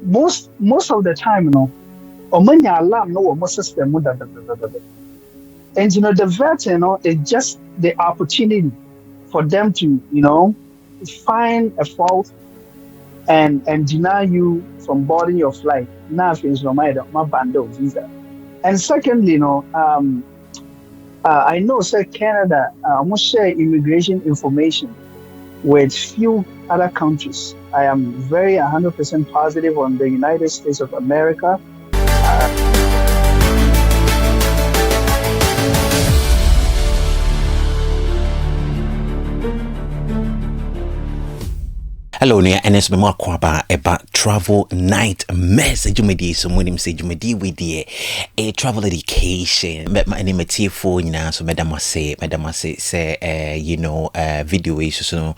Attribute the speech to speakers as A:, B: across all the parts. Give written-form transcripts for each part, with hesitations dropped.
A: most of the time, omanya alarm no more system and the vet, is just the opportunity for them to, find a fault and deny you from boarding your flight. Now, things no matter my bando visa. And secondly, I know, say Canada, almost share immigration information with few other countries. I am very 100% positive on the United States of America. Uh,
B: Hello, near NS Memo Kwaba about travel night message. You may so when him say you may deal with a travel education. But my name is Tifo, so Madam say, video is so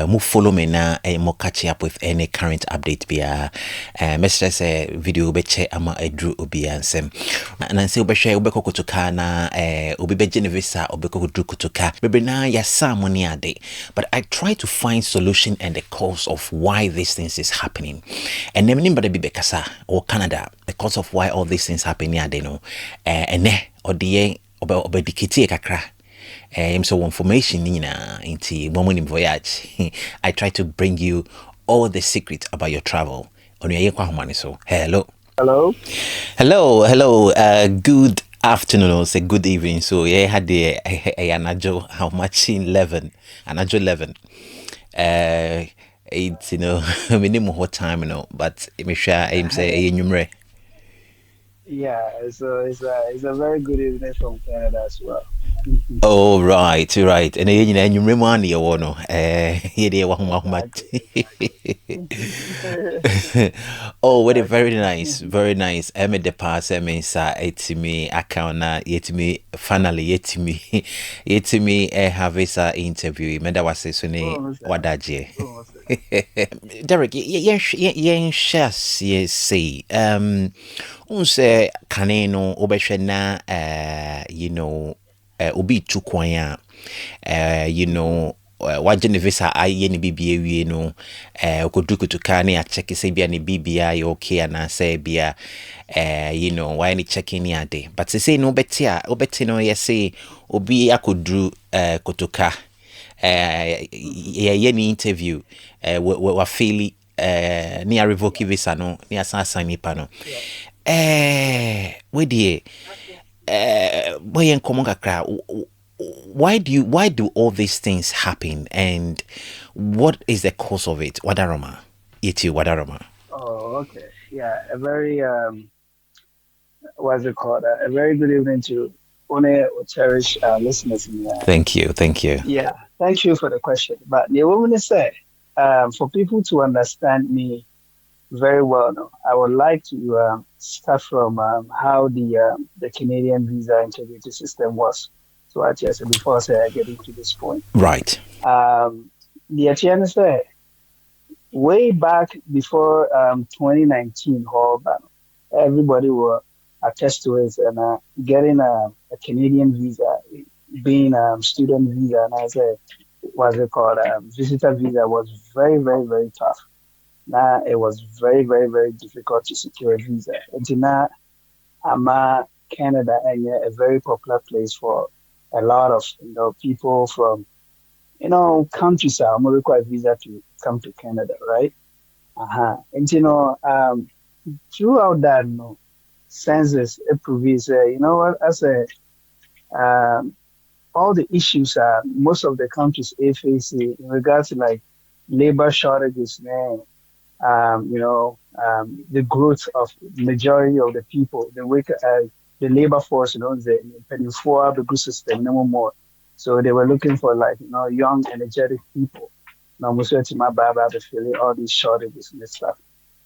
B: move follow me now and more catch up with any current update. Be Mr. say video beche ama Drew Obiansem. And I say Obesha Obeko Kotoka na Obibe Genevisa Obeko Drew Kotoka. Baby na ya money a day. But I try to find solution and the cause of why these things is happening. And then but be Bekasa or Canada, the cause of why all these things happen here, they know. And or the obedikiti kakra. So information into moment voyage. I try to bring you all the secrets about your travel. On your so hello.
A: Hello.
B: Good afternoon or say good evening. So yeah, had the anajo how much 11 anajo 11. It's minimum hot time, but I'm sure I'm say numere.
A: Yeah, it's a very good evening from Canada as well.
B: Oh right. And then you remember you wanna here they want Oh, what a very nice, very nice. I made the pass. I mean, sir, it's me account na yet me finally yet me have this interview. Me that was so ne wadaje. Derek, yen shares ye say unse kaneno obehwe na obi tu kwan wagye ne visa ayɛ ne bibia wie no okodukutuka ne acheck sɛ bia ne bibia yɛ okay anaasɛ bia why ne checking ne ade but say no obeti no yɛ say obi akoduru kotoka yɛ ne interview wa faili ne a revoke visa no ne asan nipa no we die boy en common kakra why do all these things happen and what is the cause of it? Wadaroma.
A: Oh, okay. Yeah, a very what's it called? A very good evening to one cherished listeners in here.
B: Thank you.
A: Yeah, thank you for the question. But the woman said, for people to understand me very well, no, I would like to start from how the Canadian visa integrity system was. So I just before I get into this point.
B: Right.
A: The Atiana said way back before 2019, everybody will attest to it and getting a Canadian visa, being a student visa, and as a what's it called, visitor visa was very, very, very tough. Now it was very, very, very difficult to secure a visa. Until now, Canada and a very popular place for a lot of people from countries are require visa to come to Canada, right? And throughout that, census it proves as a all the issues most of the countries are facing in regards to like labor shortages, the growth of majority of the people, the labor force, the penny-for the good system, no more. So they were looking for young, energetic people. Now, most of my Baba feeling all these shortages and stuff.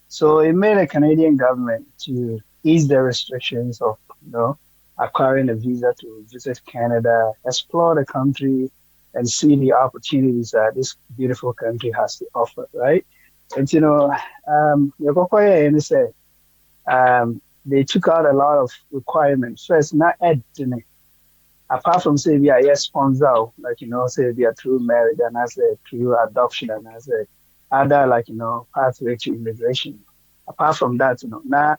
A: So it made a Canadian government to ease the restrictions of, acquiring a visa to visit Canada, explore the country, and see the opportunities that this beautiful country has to offer, right? And they took out a lot of requirements. First, not apart from say we are sponsor, say we are through marriage and as a through adoption and as a other pathway to immigration. apart from that, now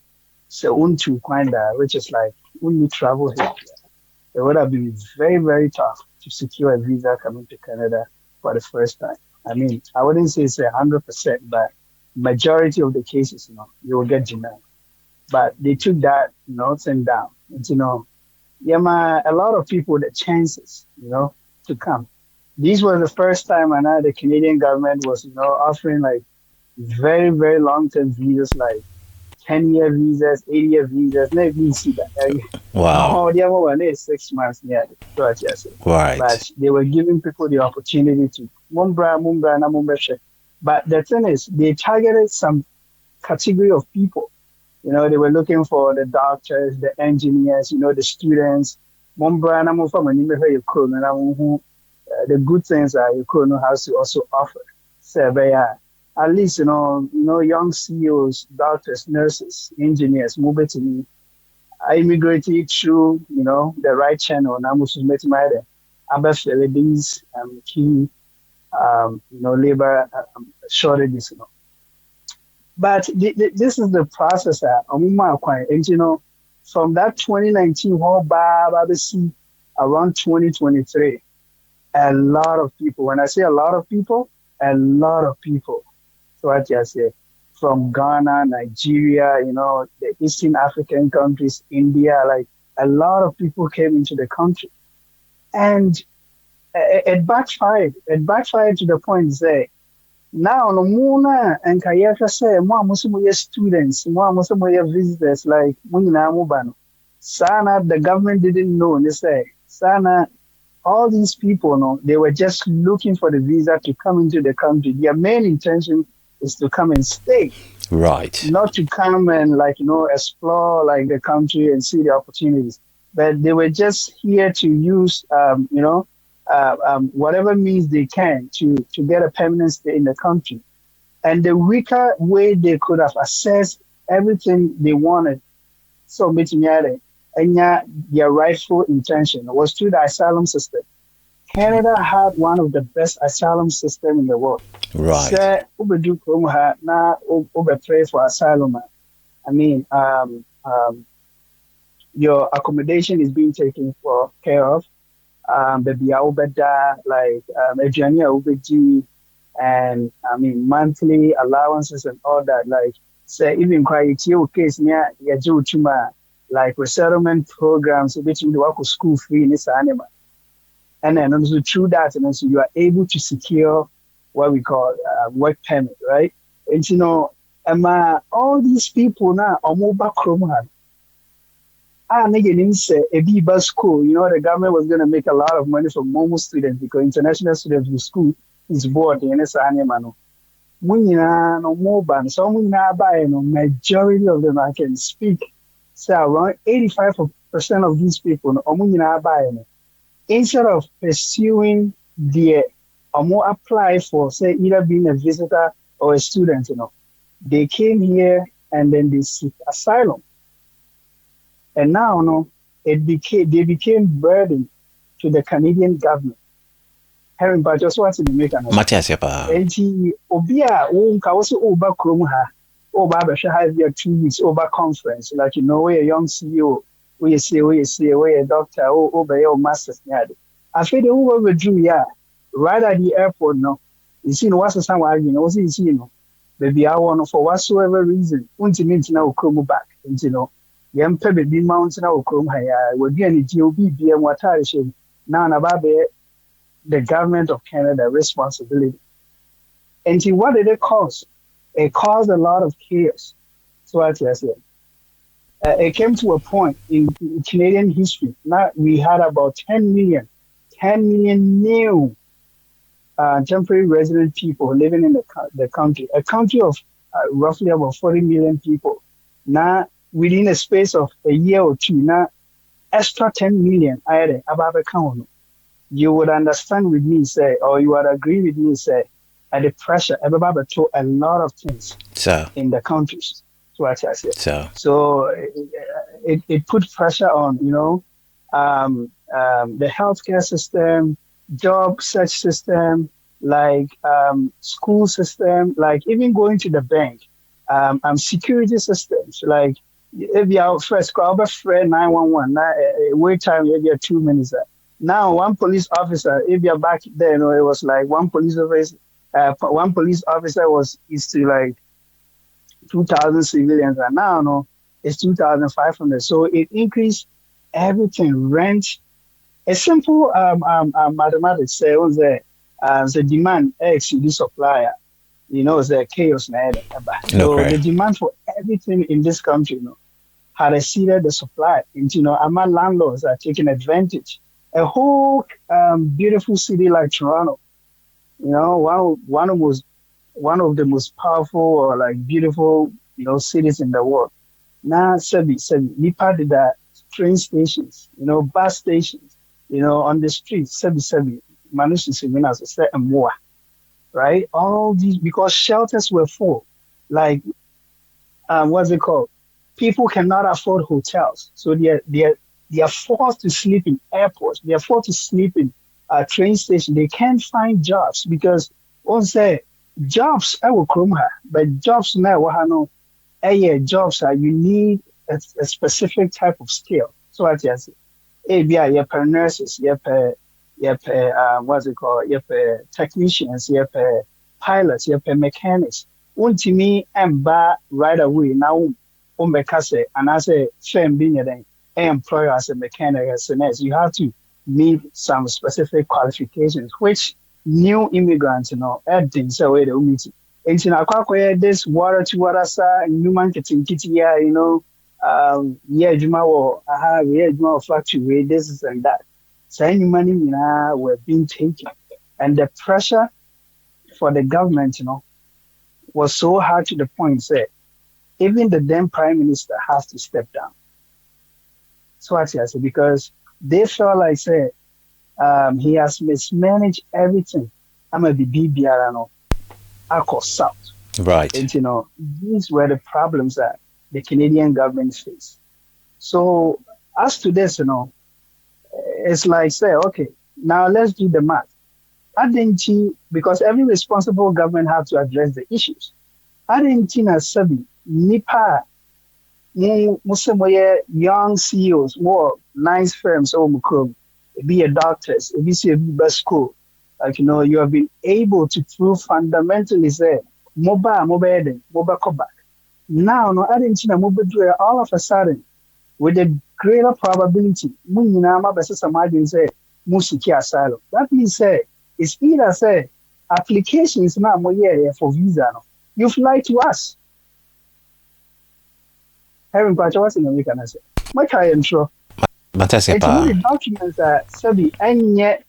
A: so to Kwanda, which is like when you travel here, it would have been very, very tough to secure a visa coming to Canada for the first time. I mean, I wouldn't say it's 100%, but majority of the cases, you will get denied. But they took that, thing down. And, yeah, a lot of people the chances, to come. This was the first time and now the Canadian government was, offering like very, very long term visas, like 10-year visas, 8-year visas. Never even see that.
B: Wow.
A: Oh, the other one is 6 months. Yeah, so what you say.
B: Right.
A: But they were giving people the opportunity to mumbra, na mumbra. But the thing is, they targeted some category of people. They were looking for the doctors, the engineers, the students. Mumbra na mumfa manime he yekro na who the good things that Ukraine has to also offer. So, but yeah, at least young CEOs, doctors, nurses, engineers, move it to me. I immigrated through the right channel. Now, Muslim met my other these key labor shortages. But this is the process that and from that 2019 whole around 2023. A lot of people. When I say a lot of people. So what I say, from Ghana, Nigeria, the Eastern African countries, India, like a lot of people came into the country, and it backfired. It backfired to the point say, now no more and kayaka say, more Muslim students, more Muslim visitors, like Sana, the government didn't know. They say, Sana. All these people, they were just looking for the visa to come into the country. Their main intention is to come and stay,
B: Right.
A: not to come and explore like the country and see the opportunities. But they were just here to use, whatever means they can to get a permanent stay in the country. And the weaker way they could have accessed everything they wanted, so and their rightful intention was through the asylum system. Canada had one of the best asylum system in the world.
B: Right.
A: Say, na pray for asylum. I mean, your accommodation is being taken care of. Baby, like Adriania and I mean monthly allowances and all that. Like say even criteria case near Yajutuma, like resettlement programs which you work with school free in this animal. And then also through that and also you are able to secure what we call work permit, right? And all these people now are mobile chrome. Say a B-bus school, the government was going to make a lot of money from Momo students because international students in school is bored in this animal. No mobile, so majority of them I can speak. So around 85% of these people, instead of pursuing their or more apply for say either being a visitor or a student, they came here and then they seek asylum. And now, they became burden to the Canadian government. Hearing but just wanted to make an
B: Matias yapa.
A: And he obia also over Krumha, over have your 2 weeks over conference, like where a young CEO, where a doctor, over your master's yard. I feel the over withdrew, right at the airport, You see, what's the sound was Maybe I want for whatsoever reason, until now come back, Yam Pebble be mountain out Chrome Haya, would be any GOB be a watarish. Now, the government of Canada responsibility. And what did it cause? It caused a lot of chaos. So I said, it came to a point in Canadian history. Now we had about 10 million new temporary resident people living in the country. A country of roughly about 40 million people. Now, within a space of a year or two, now extra 10 million about account. You would understand with me, say, or you would agree with me, say, at the pressure, everybody told a lot of things in the countries. So what I said. So it put pressure on, the healthcare system, job search system, like school system, like even going to the bank. security systems. Like if you are first call, but friend 911, wait time if you're 2 minutes. Now one police officer, if you're back there, it was like one police officer was used to like 2,000 civilians, and now no, it's 2,500. So it increased everything. Rent. A simple mathematics says the demand exceeds the supply. The chaos na
B: No
A: so the
B: cry.
A: demand for everything in this country, had exceeded the supply. And our landlords are taking advantage. A whole beautiful city like Toronto, one of the most powerful or like beautiful, cities in the world. Now, Nipa did that train stations, bus stations, on the streets, managed to see as a certain more, right? All these because shelters were full. Like what's it called? People cannot afford hotels, so they are forced to sleep in airports. They are forced to sleep in train stations. They can't find jobs because once jobs I will come here, but jobs now no, jobs you need a specific type of skill. So I just yeah, you per nurses, you per what's it called? You per technicians, you per pilots, you per mechanics. To me and right away now umbekase and as a firm being an employer as a mechanic as a nurse, you have to meet some specific qualifications, which new immigrants, adding so way they meet. And in this water to water sir, human kitchen kitty, yeah, Juma or yeah, Juma factory, this is and that. So any money were being taken. And the pressure for the government, was so hard to the point that even the then prime minister has to step down. So I say because they felt like say he has mismanaged everything. I'm a BBR Akko South.
B: Right.
A: And these were the problems that the Canadian government faced. So as to this, it's like say, okay, now let's do the math. Because every responsible government has to address the issues. Argentina sabi nipa musemoye young CEOs, more nice firms be a doctors, be a best school. Like you have been able to prove fundamentally say mobile come back. Now no Argentina mobile all of a sudden with a greater probability, say musiki asylum. That means say it's either say applications now for visa. No. You've lied to us. Having what's in American I say. Much I am sure. It's only
B: Matasepa.
A: documents that sabi and yet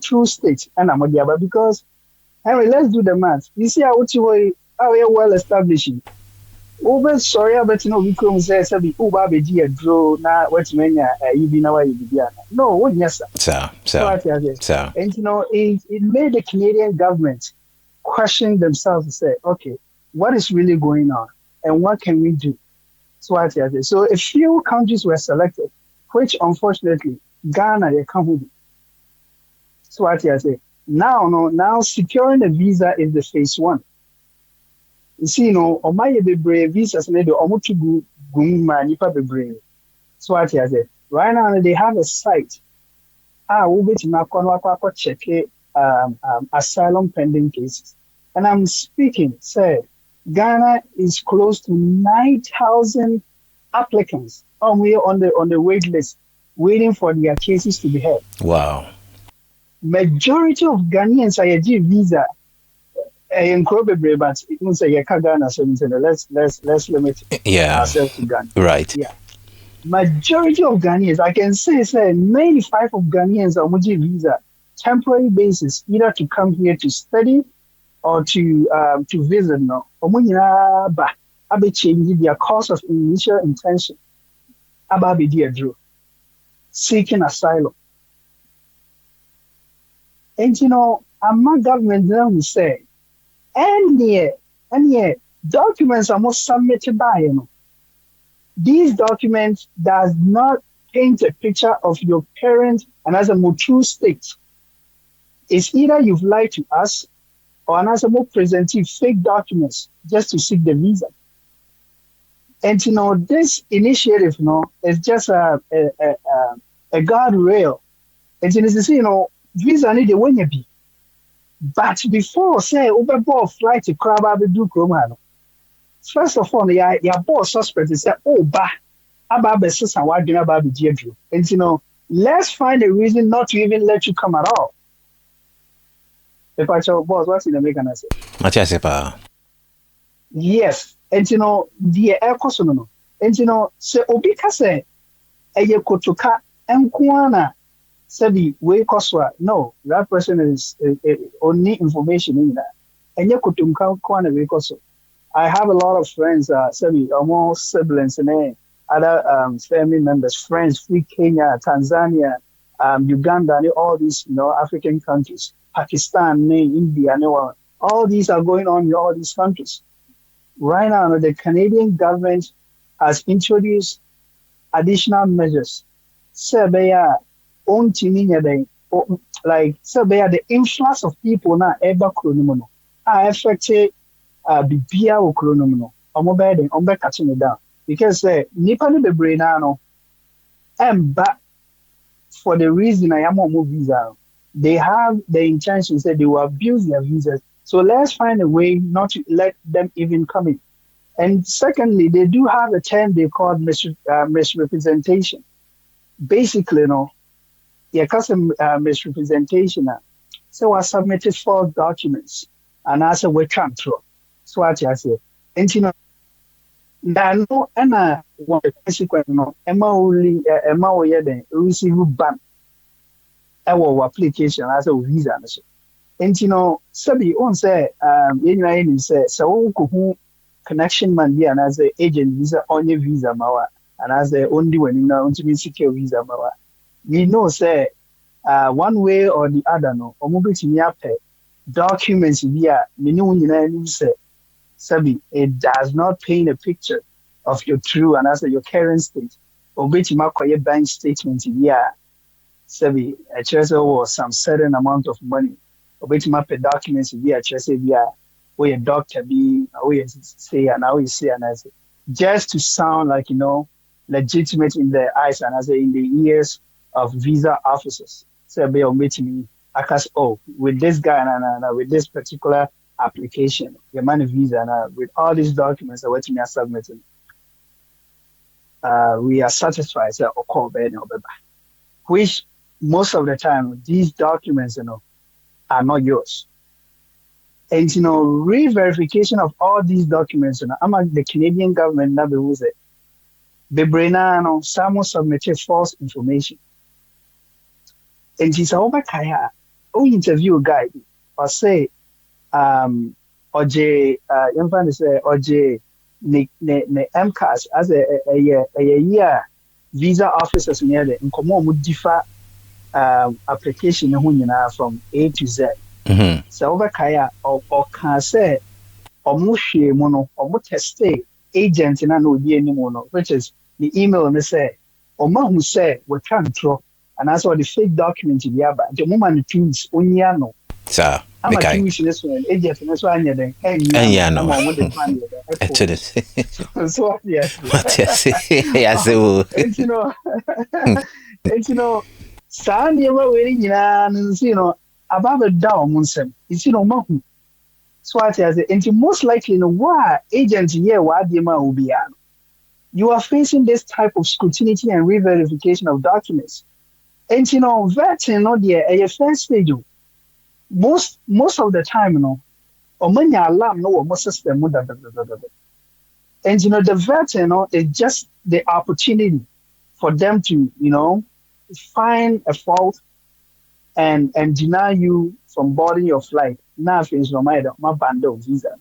A: true state and I'm because Henry, let's do the math. You see how we are well established. Over sorry, but we come say sabi Uba be a draw na what many you be now you be. No, what yes sir. So I say.
B: So.
A: And it made the Canadian government question themselves and say, okay, what is really going on and what can we do? So I say. So a few countries were selected, which unfortunately Ghana they come with. So I say. Now securing the visa is the phase one. You see, on my brave visas maybe almost to go nipa be brave. So I say. Right now they have a site. We'll be to check asylum pending cases. And I'm speaking, say, Ghana is close to 9,000 applicants on the wait list, waiting for their cases to be heard.
B: Wow.
A: Majority of Ghanaians are a visa. Incredible, but it means Ghana. So let's limit ourselves to Ghana.
B: Right.
A: Yeah. Majority of Ghanaians, I can say 95 of Ghanaians are on visa, temporary basis, either to come here to study or to visit. No, abe change their course of initial intention. Ababe dear Drew, seeking asylum. And my government then will say, and yeah, documents are most submitted by These documents does not paint a picture of your parent and as a more true state. It's either you've lied to us or as a more presentive fake documents just to seek the visa. And this initiative, is just a guardrail. And visa need the way you be. But before say overboard flight to crab do chroma. First of all, your boss suspect is say, oh, about the system, what do you about the GMP? And let's find a reason not to even let you come at all. If I tell boss, what's in the make an answer?
B: Matias pa.
A: Yes. And the air cost no. And say Obika say, a Kotoka and Kuana said the way Koswa. No, that person is only information in that. And you could Kuana way Koswa. I have a lot of friends, almost siblings and other family members, friends, free Kenya, Tanzania, Uganda, and all these, African countries, Pakistan, India, all these are going on in all these countries. Right now, the Canadian government has introduced additional measures. Serbia, like Serbia, the influx of people now ever chronomono are affected. Bibia wo kronom no omo be den omo be catch me down because nipa no be brain no emba for the reason I am on visa. They have the intention that they will abuse their visas. So let's find a way not to let them even come in. And secondly, they do have a term they call misrepresentation. Basically, yeah, custom misrepresentation. So I submitted false documents and I said we can't throw. So what I say, and no, and one consequence Emma only receive ban our application as a visa. And Sabi on say say so who connection man be and as a agent visa on your visa mawa and as the only one you know to be secure visa mawa. We know say one way or the other or mobile documents via minu say Sabi, it does not paint a picture of your true and also your current state. Or which your bank statement, Sabi, a treasure or some certain amount of money. Or which map a documents via treasure via where a doctor be, or you say, and how you say, and I say, just to sound like, legitimate in the eyes and as in the ears of visa officers. Sabi, or meeting me, I cast, with this guy and with this particular application, your money visa, and with all these documents that we are submitting, we are satisfied. So, which most of the time these documents, are not yours. And re-verification of all these documents, among the Canadian government, that was it. Bebrena, someone submitted false information. And it's over Kaya, who interview a guy or say, OJ, say OJ, ne MCAS as a year visa officers near the Nkomo would differ application from A to Z. So over Kaya or can say or Mushi mono or muteste agent in an OD anymore, which is the email and they say, or man who say we can't draw and that's what the fake document in the other. The woman twins onyano.
B: Sir.
A: I'm a this one, agent in this one, and
B: yeah, no.
A: So, yes.
B: Yes,
A: it's Sandy, above a down, Munsem. It's Mahu. So, I say, and most likely, why agents here, why the man will be. You are facing this type of scrutiny and re-verification of documents. And vetting, not the first stage. Most of the time, or many alarm no more system. And the vet, is just the opportunity for them to, find a fault and deny you from boarding your flight. Now things no matter my bando visa.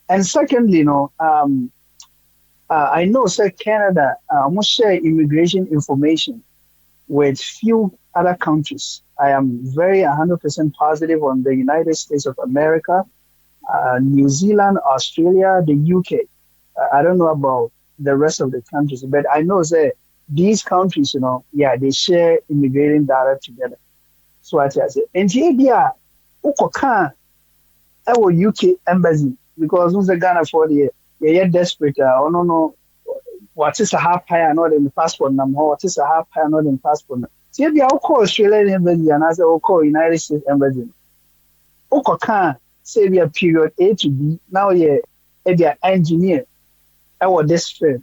A: And secondly, I know say Canada almost share immigration information with few other countries. I am very 100% positive on the United States of America, New Zealand, Australia, the UK. I don't know about the rest of the countries, but I know that these countries, they share immigrating data together. So I say, and here, our UK embassy, because who's the Ghana for the desperate, what is a half high not in the passport number, what is a half high not in passport. See, if you call Australian embassy and as I call United States embassy, Oko can say we are period A to B, now you're a engineer, our this field.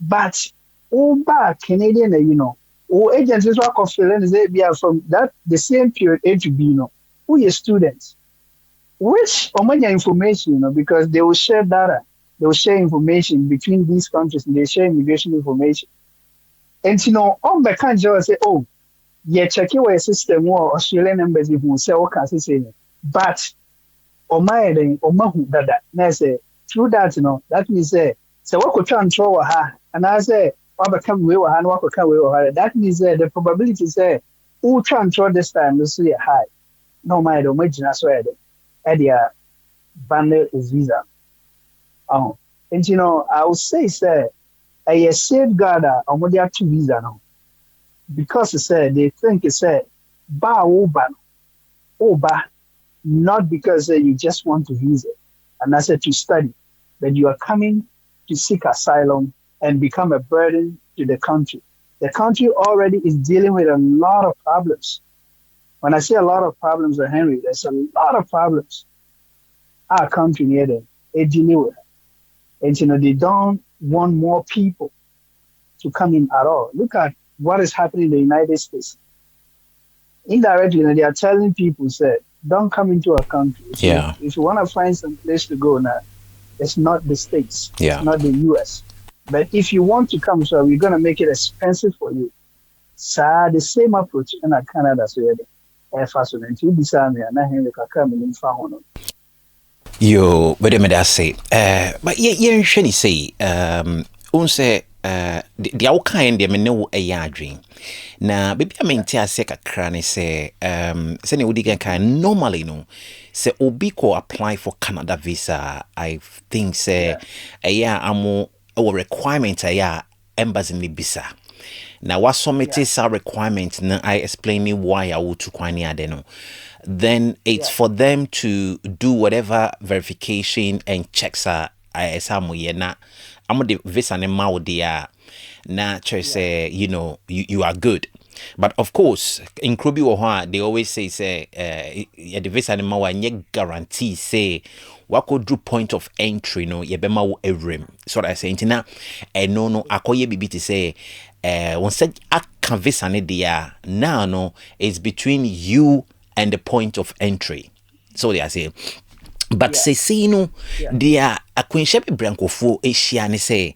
A: But all back Canadian, all agencies work of feeling they be from that the same period A to B, who are students, which Omania information, because they will share data, they will share information between these countries, and they share immigration information. And on the country say, oh, yeah, check your system or Australian embassy who say, okay, say, but Omahu dada, na say through that, that means so what could control her, and I say, what come we were and what could come we were. That means the probability say, who control this time is really high. No matter imagine as well. Edia bundle is visa. Oh, and I would say, a safeguard on what they have to visa now. Because they think ba oba, not because you just want to visit, and I said to study, but you are coming to seek asylum and become a burden to the country. The country already is dealing with a lot of problems. When I say a lot of problems, Henry, there's a lot of problems. Our country near them, they deal with it. And they don't want more people to come in at all. Look at what is happening in the United States. Indirectly, they are telling people, don't come into our country. If you want to find some place to go now, it's not the States.
B: Yeah.
A: It's not the US. But if you want to come, so we're going to make it expensive for you. So the same approach in Canada. So
B: yo, but me that say, but yeah, shani say, unse, the outkind de me know a yardring. Na baby I mean tia se kakra ne say, se ne wodi kan normally no, se obi ko apply for Canada visa, I think say a year amo our requirement a year embassy ni bisa. Now what submit our requirement na I explain me why I would to kwani adeno. Then it's for them to do whatever verification and checks are I na I'm the visa ne ma dia na say you are good. But of course, in Krubi Oha, they always say the visa ne ma nye guarantee say what could do point of entry no yebema wo evrim. So I say ntina no akoye bibi to say one said aka visa ne dia now no it's between you and the point of entry. So they are saying. But say no, they are a queenship brancofo Asian say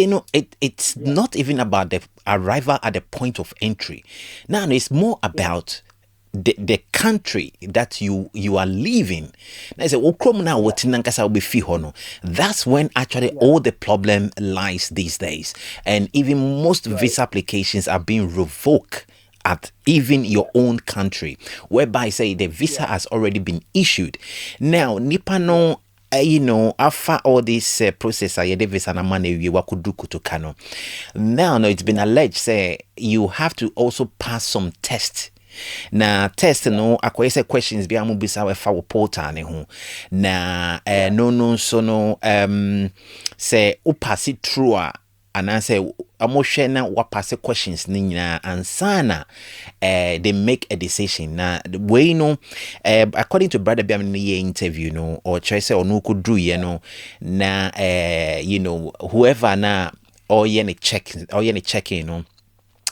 B: no, it's not even about the arrival at the point of entry. Now it's more about the country that you are living. Now say that's when actually all the problem lies these days. And even most visa applications are being revoked at even your own country, whereby say the visa has already been issued. Now, Nipano, after all this process, the visa na money we could do Kotoka no. Now, it's been alleged say you have to also pass some tests. Na test no akwese questions bi amubisa we fa wo portal ne ho na no so no say o pass it through and answer amohwe na what pass questions ni nyina ansana they make a decision na we according to brother Biam ni interview no or choice or no could do na whoever na or ye checking no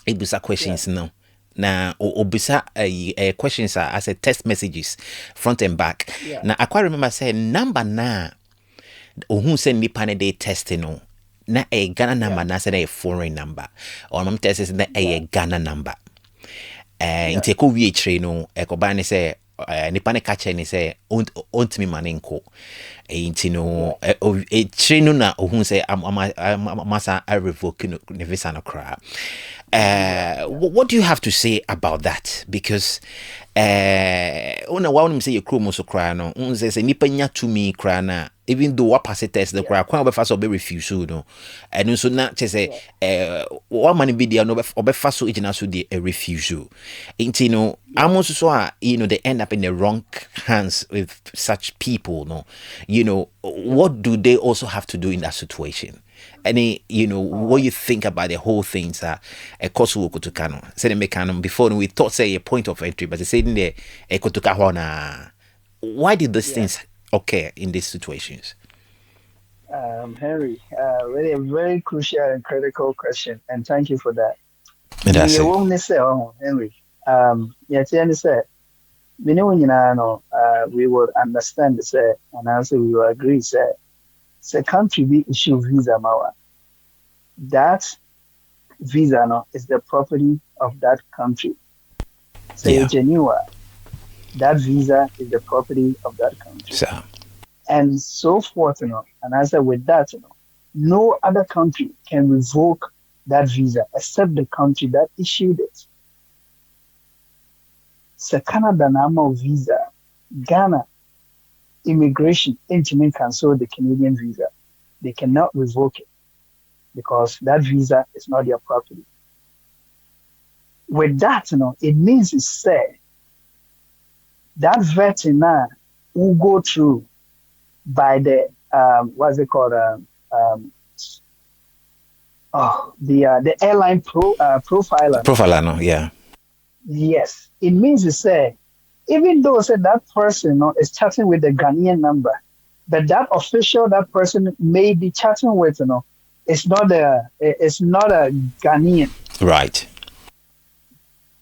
B: it was questions no na obisa questions are as a text messages front and back na I quite remember say number na who send nipa ne they testing no na a Ghana number na say a foreign number or mom test is na a Ghana number inte ko wie tre no e ko ba ne say nipa ne catch ni say ontimi manenko inte no e tre no na who say masa I revoke no visa no cra. What do you have to say about that? Because una wa say you chromo so cry no say nipa nya to me cry na even though what pass test the cry kwa be fast be refuse no and so na say what man be there no be fast so ejina so the refuse into amo so they end up in the wrong hands with such people no what do they also have to do in that situation? any,
A: All
B: what
A: right.
B: you think about the whole thing, sir. A course will go to Kano. Say the mechanism before we thought say a point of entry, but they said in the a Kotoka Hona. Why did these
A: Yeah.
B: things occur in these situations?
A: Henry, really a very crucial and critical question, and thank you for that.
B: And
A: The
B: that's it.
A: woman say, oh, Henry, yeah, Tiani said, we know, we would understand, say, and also we will agree, say, country be issue visa, mawa. That visa, no, is the property of that country. Say,
B: Yeah.
A: Geneva, that visa is the property of that country.
B: So
A: And so forth, And I said, with that, no other country can revoke that visa except the country that issued it. So Canada normal visa, Ghana immigration intimate cancel the Canadian visa. They cannot revoke it because that visa is not their property. With that, it means it's said that veterinary will go through by the what's it called the airline profiler.
B: profiler, no, yeah.
A: Yes, it means to say, even though say that person is chatting with the Ghanaian number, but that official that person may be chatting with, it's not a Ghanaian.
B: Right.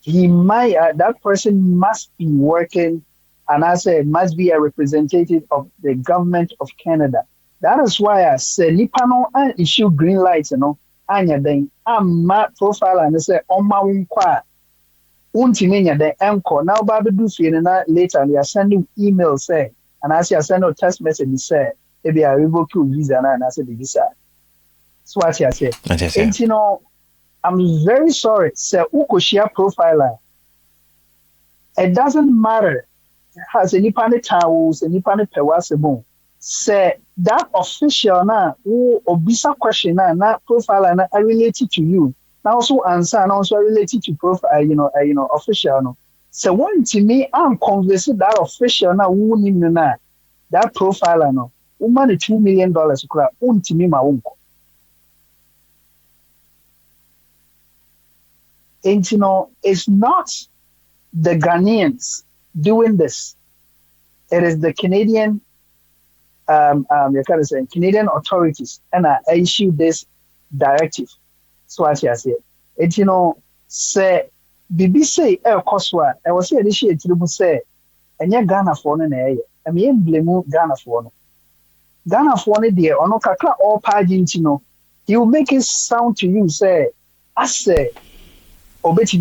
A: He might that person must be working, and I say must be a representative of the government of Canada. That is why I say Nipano and issue green lights, anya then I'm my profile and I say on my own Untimenya the anchor now Baby do see na later they are sending email say and as you send a text message say maybe I revoke your visa and I say the visa. So what I say.
B: And that's
A: And
B: it.
A: I'm very sorry, say Ukoshia profiler. It doesn't matter. Has any panic towels, any panic pewasebo. Say that official na who obisa question na profiler na related to you. Now also answer and also related to profile, official. No. So one to me, I'm convinced that official now who na that profiler no. Woman $2 million crap. To me my uncle. And it's not the Ghanaians doing this. It is the Canadian you can say Canadian authorities and I issued this directive. So as I said, it say BBC air Koswa, I was here this year to say and ya Ghana for na I mean blame Ghana for no. Ghana for no dear or no kakra or pagin he will make it sound to you say I say just to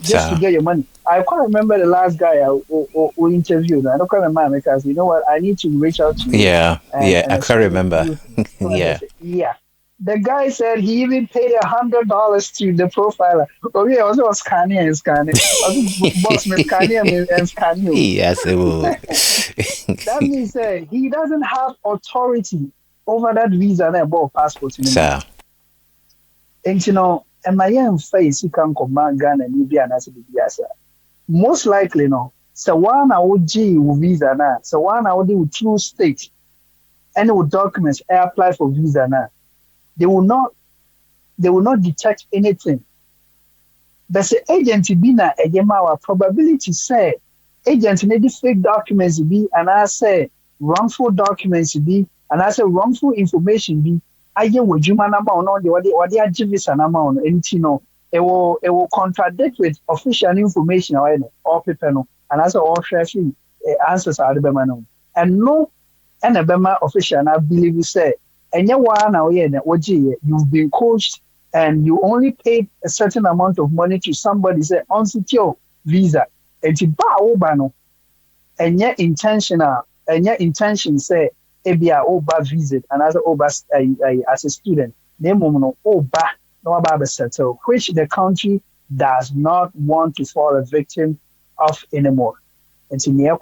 B: So
A: get your money. I can't remember the last guy who interviewed. I don't quite remember because you know what? I need to reach out to you
B: yeah,
A: and,
B: yeah,
A: and
B: I can
A: explain a
B: remember.
A: few things. So I
B: Yeah.
A: said, yeah. The guy said he even paid $100 to the profiler. Oh yeah, I was scanning and scanning. I was boss me scanning and scanning.
B: Yes, it will.
A: That means he doesn't have authority over that visa and about passport anymore.
B: So
A: And and my young face, he can command Ghana and Libya and as most likely, no. So one I would G with visa now. So one I would do through state. Any with documents I apply for visa now. They will not detect anything. But the agent be na our probability say agent need fake documents be and I say wrongful documents be and I say wrongful information be I get what you man about no what they are visa amount and it will contradict with official information or paper no and as all tracing answers are the man and no and a bema official and I believe you say and you one now you've been coached and you only paid a certain amount of money to somebody say unsecure visa and to buy no and your intention say ebia oba visit and as oba as a student name no oba no about settle which the country does not want to fall a victim of anymore and to near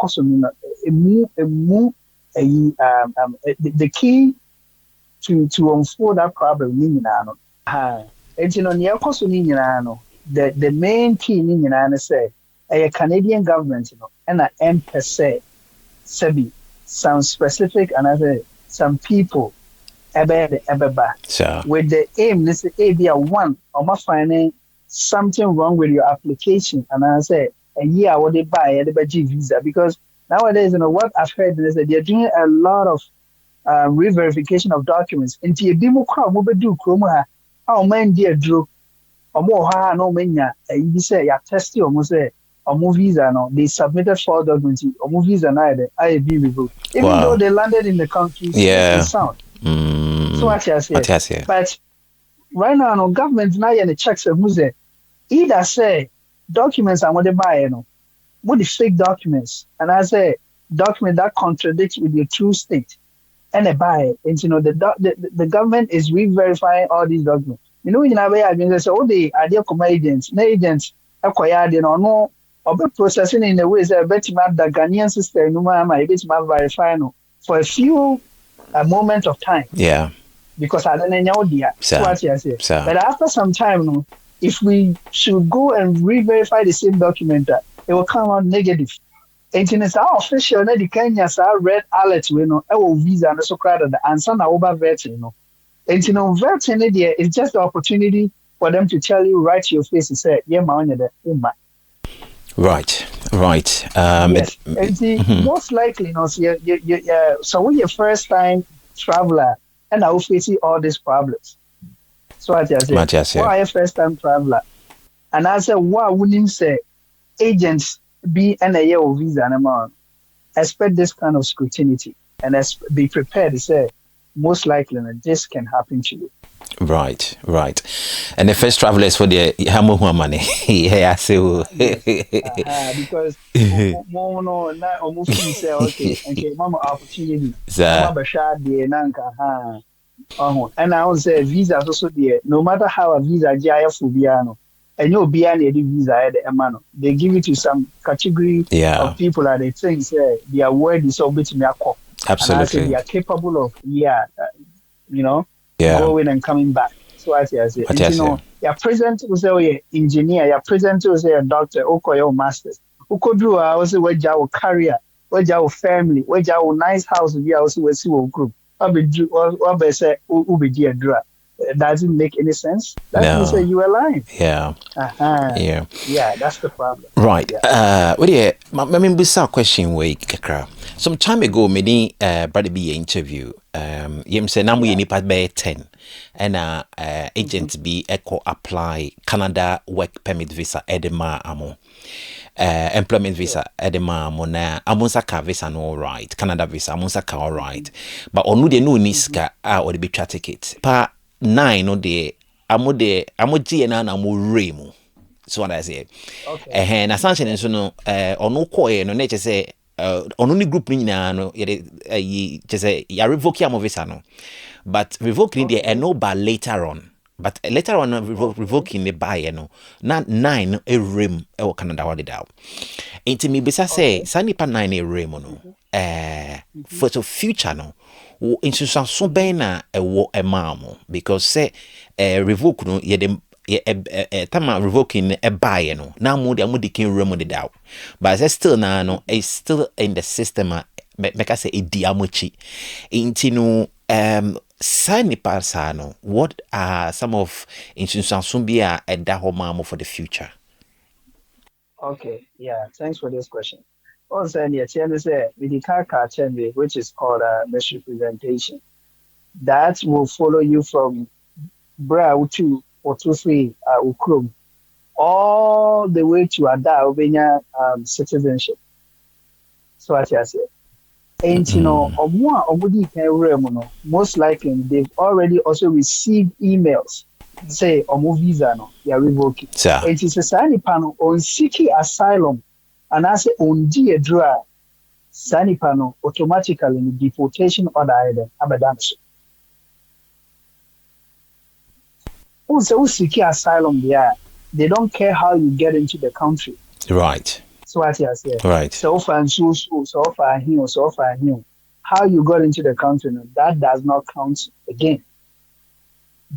A: the key to unfold that problem and the main key say a Canadian government and an M per se Sebi, some specific and other some people ebe ebeba.
B: So
A: With the aim, this area one, or my finding something wrong with your application. And I say, a year what they buy a visa because nowadays, what I've heard is that they're doing a lot of re-verification of documents. Into a demo crowd, mobile do chroma. How man dear drew or more no mania. You say, ya test you almost say, or visa no. They submitted 4 documents or visa neither. I be revoked. Even though
B: wow.
A: they landed in the country safe and
B: Yeah.
A: sound. So what I say.
B: Matthias, yeah.
A: But right now, no government now and the checks and who's either say documents I want to buy, what the fake documents, and I say document that contradicts with your true state, and a buy it. And the government is re-verifying all these documents. In a way, I mean, they say, oh, the idea of agents, no agents acquired, no, or be processing in a way that bet map the Ghanaian system, no matter my bit map verify no for a few moment of time.
B: Yeah.
A: Because I don't know the what I say.
B: So.
A: But after some time, no, if we should go and re-verify the same document, it will come out negative. And it's our official, the Kenyans are red alert, our visa and so credit the answer now over vetting, And vetting there is just the opportunity for them to tell you right to your face and say, yeah, my
B: Right.
A: Yes. And most likely, so when you're first time traveler, and I will face all these problems. So I say,
B: Matthias,
A: why a first time traveler? And I said, why wouldn't say agents be an a visa and a man? Expect this kind of scrutiny and be prepared to say, most likely this can happen to you.
B: Right. And the first travelers for the Hamu money. Yeah, I say,
A: because more no, not almost say, okay, mama opportunity. And I would say visa also there. No matter how a visa GIF Fubiano, and you'll be any visa at the Emano. They give it to some category of people that they think say they are worthy so bit me.
B: Absolutely.
A: And they are capable of going and coming back. So I say, you're present to say you're engineer, you're present to say a doctor, or masters. Who could do also where your career, where your family, where your nice house, we also will see a group. Doesn't make any sense. That's when you say you are lying.
B: Yeah.
A: Yeah, that's the problem.
B: Right. What I mean, bizarre question way kakra. Some time ago, me brother be interview. Yem say now we nipa be 10, and agent be echo apply Canada work permit visa edema amo. Employment visa edema mona amunsaka visa no all right, Canada visa amunsaka all right, but onu de no niska or the bitra ticket pa 9 no de amoji na remu. So what I say, okay. Na sanction nso no onu koye no na say onu ni group ni na no ye say ya revoke am visa no, but revoking the no by later on. But later on, revoking the buy, not 9 a rim or Canada what it out. Into me, besides say, Sanipa 9 a rim, for the future, no, into some so bena a war a mammo, because say, revoke no, tama revoking a buy, now more than what can remedy out. But I still now, no, it's still in the system, make I say a diamochi, into Sani Parsano, what are some of Insunsambia and Dahomamo for the future?
A: Okay, yeah, thanks for this question. Also, which is called misrepresentation. That will follow you from Bra to or to free Ukrum all the way to Ada citizenship. So as I said. And most likely they've already also received emails say visa no you're revoking. It is a sign panel on seeking asylum and I say on dear draw sign panel automatically deportation order item abadan. Also seeking asylum there, they don't care how you get into the country.
B: Right.
A: So what I say,
B: right.
A: So far him. How you got into the country, that does not count again.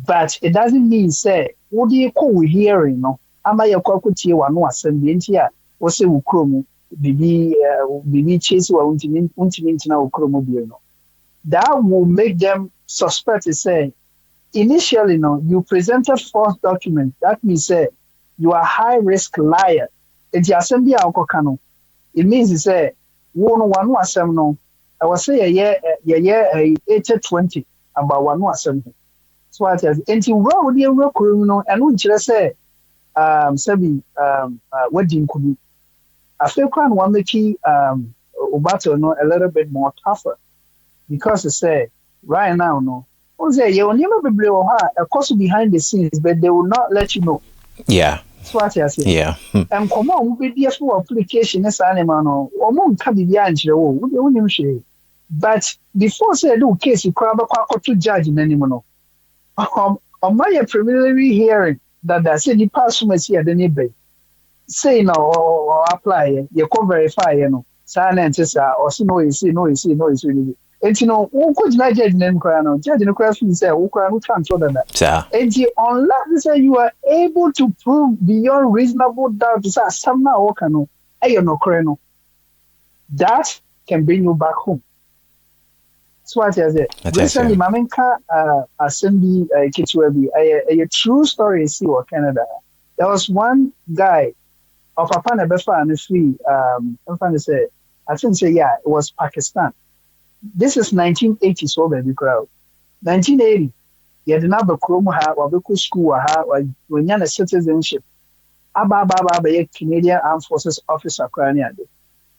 A: But it doesn't mean say, what do you call hearing? No, am I a cockatier one was sending here? Or say Ukromu, BB chase or ultimate now Ukromu. That will make them suspect is say initially no, you presented false documents. That means say you are high risk liar. It's assembly no. It means it's say one asem no. I was say a 80-20 about one asem. So what else? Until what the real criminal and we just say sabi wedding could be. I feel kind one making Ubato no a little bit more tougher because they say right now no. Say you will never be able a course behind the scenes, but they will not let you know.
B: Yeah.
A: So what I say.
B: Yeah.
A: And come on, we be for application as animal no. Or more can be behind you. But before say do case you crab to judge in any mono. On my preliminary hearing that I say the pass from here the neighbor say no or apply you can verify silence or see no is really. And who could not judge them crown judge the question say who can't control that. And unless say you are able to prove beyond reasonable doubt to say somehow or can no that can bring you back home. So what is it? Recently, Mamenka assembly Kitchewabi, a true story see what Canada. There was one guy of Papa Nebefa and free I'm trying to say I think say yeah, it was Pakistan. This is 1980 so baby crowd. 1980. You had another Chrome ha or school ha or when you're a citizenship. Aba Canadian Armed Forces officer crying.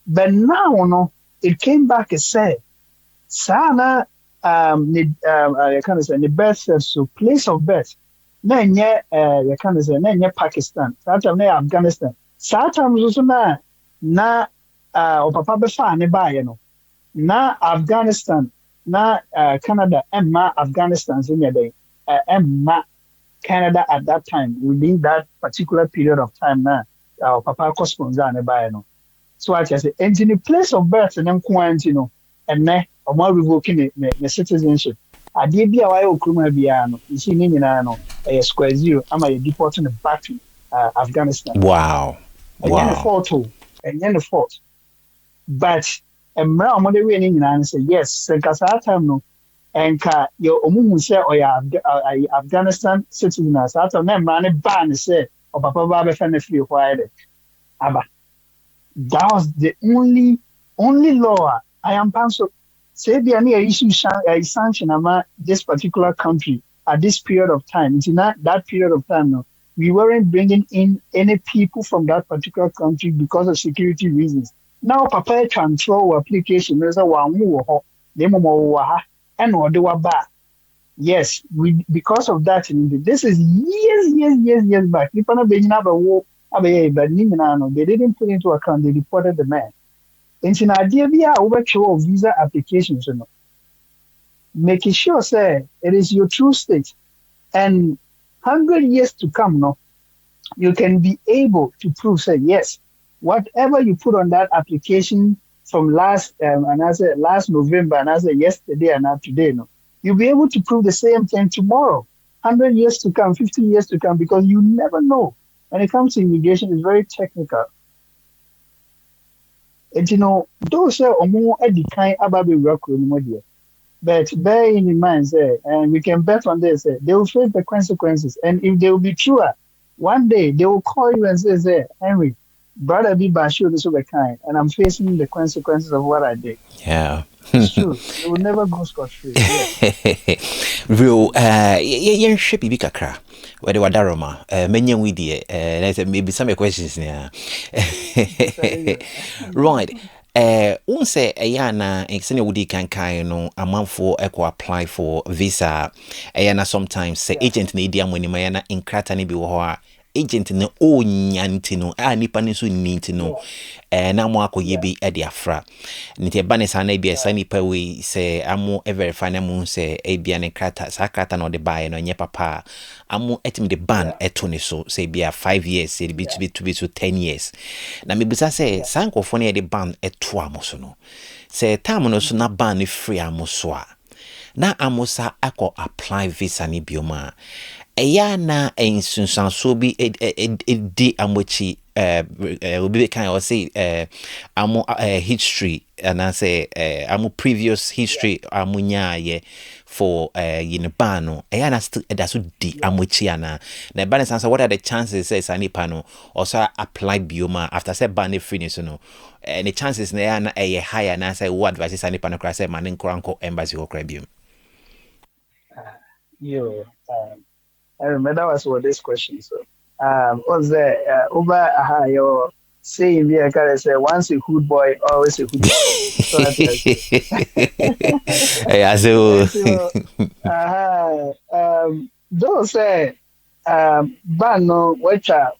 A: But now no, it came back and said Sana I can't say the birth so place of birth. Na nye I can't say na Pakistan. Satam na Afghanistan. Satam also na papa be fa ne ba ye no. Na Afghanistan na Canada Emma Afghanistan so near day. Emma Canada at that time within that particular period of time na papa correspondent ne ba ye no. So I say in the place of birth and then quarantine and ne or more revoking the citizenship. I did be a while Kruma you see no a square zero. Am I deporting back to Afghanistan?
B: Wow.
A: And then the photo and then the fault. But a man on the winning and say yes, Senkasa time no and your omu say or Afghanistan citizen as out of them man ban say or Papa Baba fan free wide. Abba. That was the only law I am panso. Say the any issue sanction about this particular country at this period of time. It's not that period of time. No, we weren't bringing in any people from that particular country because of security reasons. Now, Papa control application. There's a one more and what do back. Yes, because of that. This is years back. People not being a war. But they didn't put into account. They reported the man. And in idea, we are over visa applications, making sure, say, it is your true state. And 100 years to come, no, you can be able to prove, say, yes, whatever you put on that application from last November, and as yesterday and not today, no, you'll be able to prove the same thing tomorrow, 100 years to come, 50 years to come, because you never know. When it comes to immigration, it's very technical. And those are more kind about the work with but bear in mind, and we can bet on this, they will face the consequences. And if they will be true, one day they will call you and say, Henry, brother, be Bashir, this will be kind, and I'm facing the consequences of what I did.
B: Yeah.
A: It's true. They will never go scot-free. Yes.
B: Real, yen ship be kakra. Where the wadaroma, many we dear, maybe some questions now. Right. Say ayana exene wudi kan no a man for echo apply for visa ayana sometimes say agent na idia money mayana inkrata ni bi wo agent na o nyanti no a nipa ni so ninti no na mo akoye bi e de afra nti ba ne sa na bia sa nipa we say amo e verify na mo say e bia ne krata sa krata no de buy no nye papa amo etim de ban eto ni so say bia 5 years say be to be 10 years na me bisa say sanko fo na de ban eto amoso no say time no so na ban ni free amoso a na amosa akọ apply visa ni bioma eya na ensunsanso bi di amochi will be kind of say amo history and I say amo previous history amunya ye for yinibano na still that's di amuchiana na balance answer what are the chances say any pano also apply bioma after say ban finish no the chances na higher na say what advice any pano cry say man nko embassy ko cry biom.
A: You, I remember that was what this question. So, what's there over your saying here? I can say once a good boy, always a good girl. So that's what I say.
B: Yeah, so
A: And so, those say, ban no, which are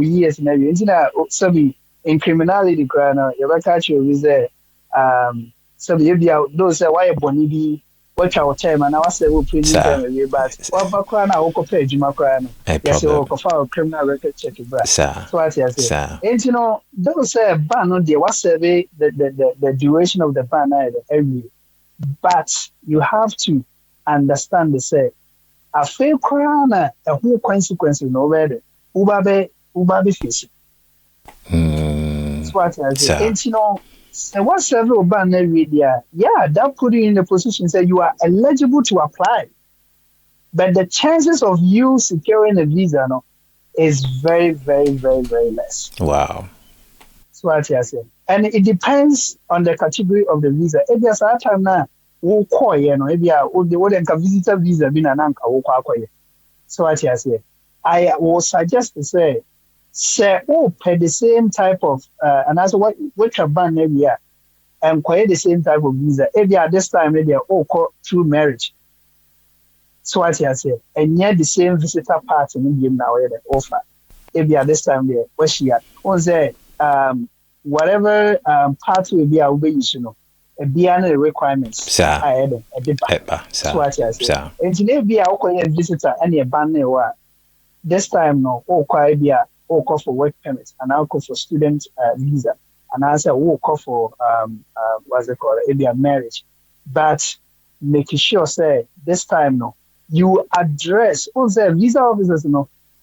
A: years maybe. It's not some in criminality, grana. You ever catch you with there? Some you be out. Those say why a bonnie watch our time and I was say we prison
B: sir,
A: time away, but what background I will pay Jima Crano.
B: a
A: Yes, you will
B: problem,
A: file criminal record check it back.
B: sir,
A: So what I say.
B: sir.
A: And you know, those say ban on the what survey the duration of the ban every, but you have to understand the say a fair crown a whole consequence in already. Ubabe face. So what I say.
B: Sir.
A: And you know. And what several ban yeah, that put you in a position that you are eligible to apply. But the chances of you securing a visa is very, very, very, very less.
B: Wow.
A: That's what I say. And it depends on the category of the visa. If there's a time now, we'll call you know, if you are the visitor visa being an anchor, we'll call you. So what I say. I will suggest to say pay the same type of and as what a ban maybe yeah, and quite the same type of visa. If you are this time maybe through marriage. So what I say, and yet the same visitor part in India now the offer. If you are this time there, what she had on say whatever part will be our way, you know, beyond the requirements.
B: Sir.
A: I had a debate. So what I say.
B: Sir.
A: And today be a visitor and a ban this time no quite be call for work permit and I'll call for student visa and I say call for what's it called maybe a marriage, but making sure say this time no you address also visa officers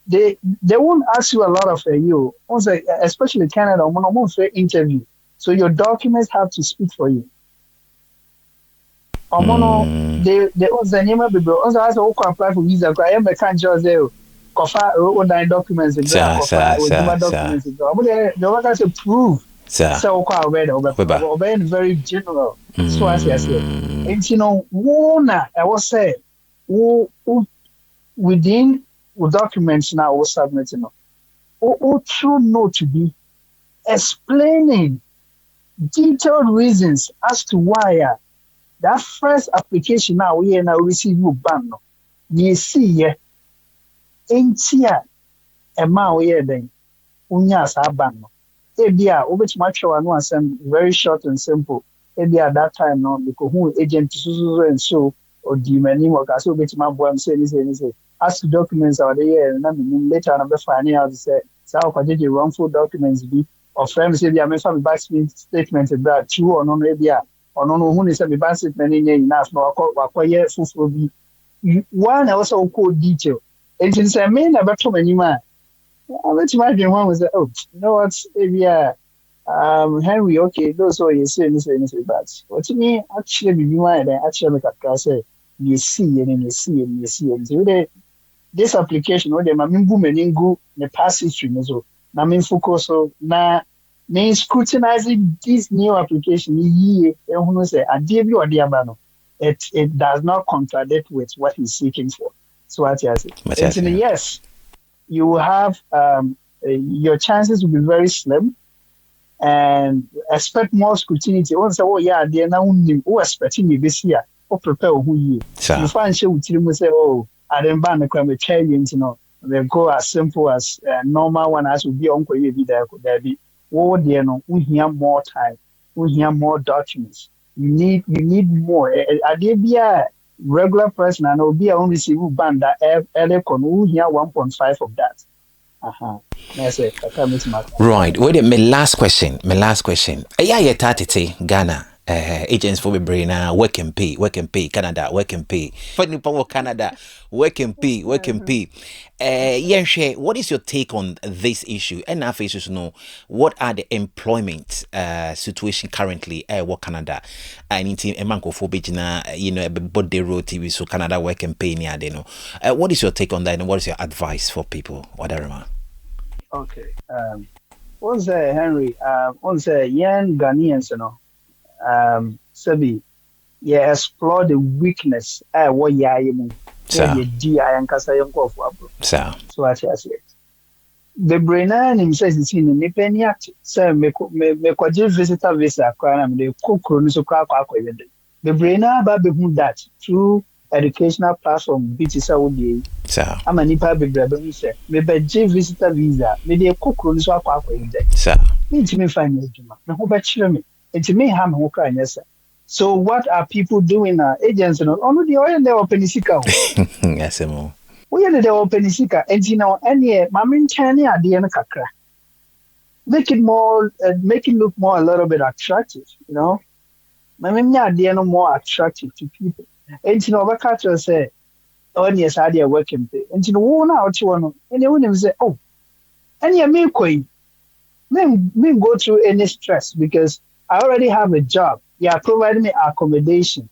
A: they won't ask you a lot of you also especially Canada for interview, so your documents have to speak for you. They also name of people also has to apply for visa because I am a can't just say Kofa online documents and documents. The workers to prove so very general. So as I say, and you know, I was say within documents now was submitting true note to be explaining detailed reasons as to why that first application now we now receive you ban no. You see entia ema we den unya sa ban no ebia obetuma twa no asem very short and simple ebia at that time no because who agent so and so or the many work as obetuma boam say as to documents are there na me later na be finding out say the wrongful documents be or friends say bia me fa me back statement that true or no ebia or no who say me back statement enough no akoye fufu bi one also code detail. And since I mean about too many man, I let you imagine one was you know what, yeah, Henry, okay, those are you say, but what to me, actually, be mind and actually make a class say, you see, and you see, and you see, and so this application, what they mean, boom, and go the past history, so I mean, focus so now, mean scrutinizing this new application, and who say, I give you a diabano, it does not contradict with what he's seeking for. So what I say. Yes, you will have your chances will be very slim, and expect more scrutiny. Once yeah, they are now expecting me this year. Or prepare who you. You find share with you say, I didn't ban the crime with they go as simple as normal one as would be uncle you be there could there be. Oh, dear no, we hear more time, we hear more documents. You need more. I did be a regular person and will be only receive ban that early con here 1.5 of that. That's it.
B: Right. Wait, my last question. Yeah, 30 Ghana. agents for brain now work and pay Canada work and pay funny power Canada work and pay yeah share what is your take on this issue and now faces know what are the employment situation currently what Canada I need to manko for na but the road TV so Canada work and pay near they know what is your take on that and what is your advice for people whatever
A: Okay. What's Henry? What's young Ghanaians, Sabi, yeah, explore the weakness. What ya you
B: so
A: you di and kasa yung ko for. So I say, the brain and says it's in the penny act. So me kwaji visitor visa kwana me kukuru niso kwa yende. The brain ba be who that through educational platform BTS Saudi.
B: so
A: I'm a nipa be brebe say me be visitor visa me de kukuru niso kwa yende.
B: so
A: Me to me find ejuma. Na ho be chire me. Enti me ha me ho kra nyesa. So what are people doing now? Agents no ono the oil they open isika.
B: yes mo
A: We are the open isika enti now any mamin chani ade na kakra. Make it more make it look more a little bit attractive, you know? Mamin nya ade no more attractive to people. Enti no ba catch say on yes ade working pay. Enti no wo na oti wo no. Eni wo nim say oh. Any me koi. Me go through any stress because I already have a job. Yeah, providing me accommodation.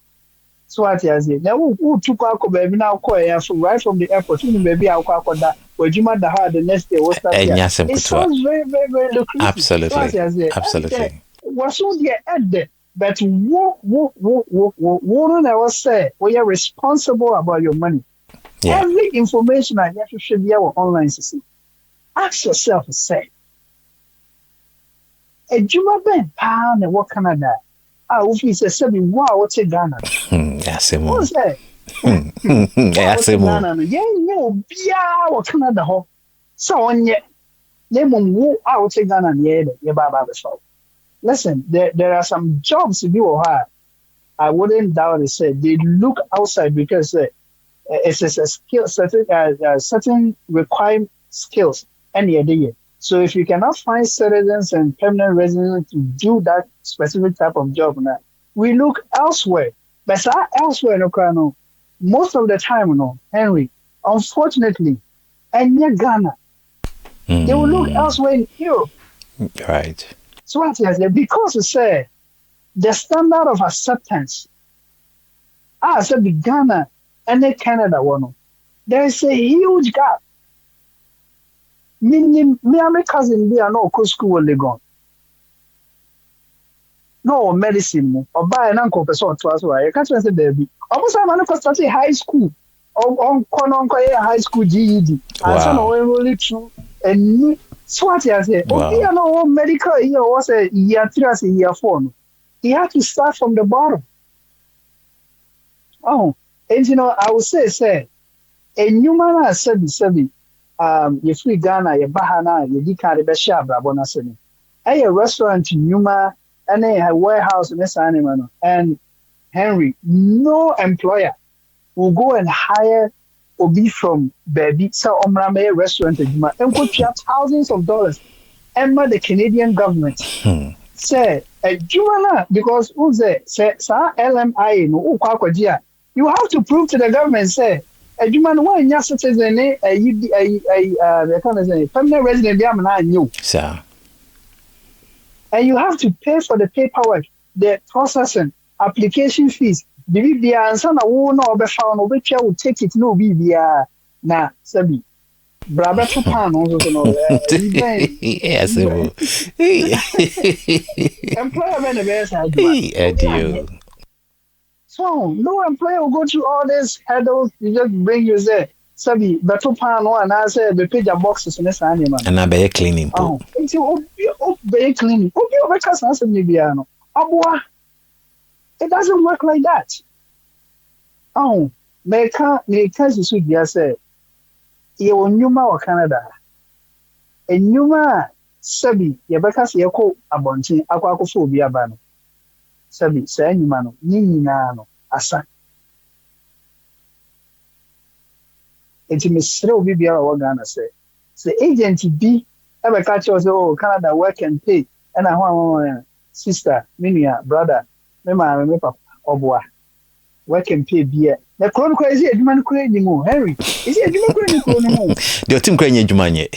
A: So what I say, now who took our baby now right from the airport, baby I'll call that where you might have the next day was that it sounds very, very, very lucrative.
B: Absolutely.
A: So what I say,
B: Absolutely.
A: What's on the end but what I was say, we are responsible about your money.
B: Yeah.
A: Every information I get should be our online system. Ask yourself, say, a Juma Ben Pan and what Canada? If say wow, what's a Ghana?
B: Yes,
A: What's that?
B: Yes,
A: Ghana. Yeah, no, yeah, what Canada ho. So on yet, lemon woo out to Ghana, yeah, Baba. Listen, there are some jobs to do. I wouldn't doubt it. Say they look outside because it's a skill, certain required skills, any idea. So if you cannot find citizens and permanent residents to do that specific type of job, now we look elsewhere. But elsewhere, no, most of the time, Henry, unfortunately, and near Ghana, they will look elsewhere in Europe.
B: Right.
A: So what is it? Because it say the standard of acceptance, I said the Ghana and the Canada one, there is a huge gap. Me and my cousin, we are not go school when they gone. No medicine, or buy an uncle person to us. I can't say there be. Almost I'm not starting high school or on high school GED. And so no only true. And so what I say, okay, I know medical here was a year 3 as a year 4. He had to start from the bottom. Oh, and I would say, a new man has said, you free Ghana, you Bahana, you Dikari Besha, Brabonasini. A restaurant in Numa and a warehouse in this animal. And Henry, no employer will go and hire Obi from Baby Sa Omrame restaurant in Numa and put you thousands of dollars. Emma, the Canadian government say, Jumana, because who's there? Say, Sa LMI, no Ukwakwadia. You have to prove to the government, say, a human one, yes, citizen, a permanent resident, I knew.
B: Sir.
A: And you have to pay for the paperwork, the processing, application fees. The BBA and son, I won't know about found which I will take it. No BBA. Nah, Sabi. Brother Japan also know.
B: Yes,
A: employer man the best. So no employer will go through all this hurdles. You just bring you there. Sabi, but to pan one, I said the page boxes in this animal.
B: And I be cleaning.
A: Oh, it's be cleaning. Oh, you make us answer me, Biano. Abua. It doesn't work like that. Oh, me can't see you say. You will Numa or Canada. A Numa Sabi, Yabaka Yako Abonti, Aquacophobia Bano. Sabi, say Nimano, Ninano, Asa. It's a Mr. Bibia or Ghana say. The agent be ever catch us, oh, Canada work and pay. And I want sister, Minia, brother. Me ma me papa oboa work and pay beer. The crown crazy adwuma crazy mo Henry. Is it adwuma crazy crown mo?
B: The team kwenye jumanye.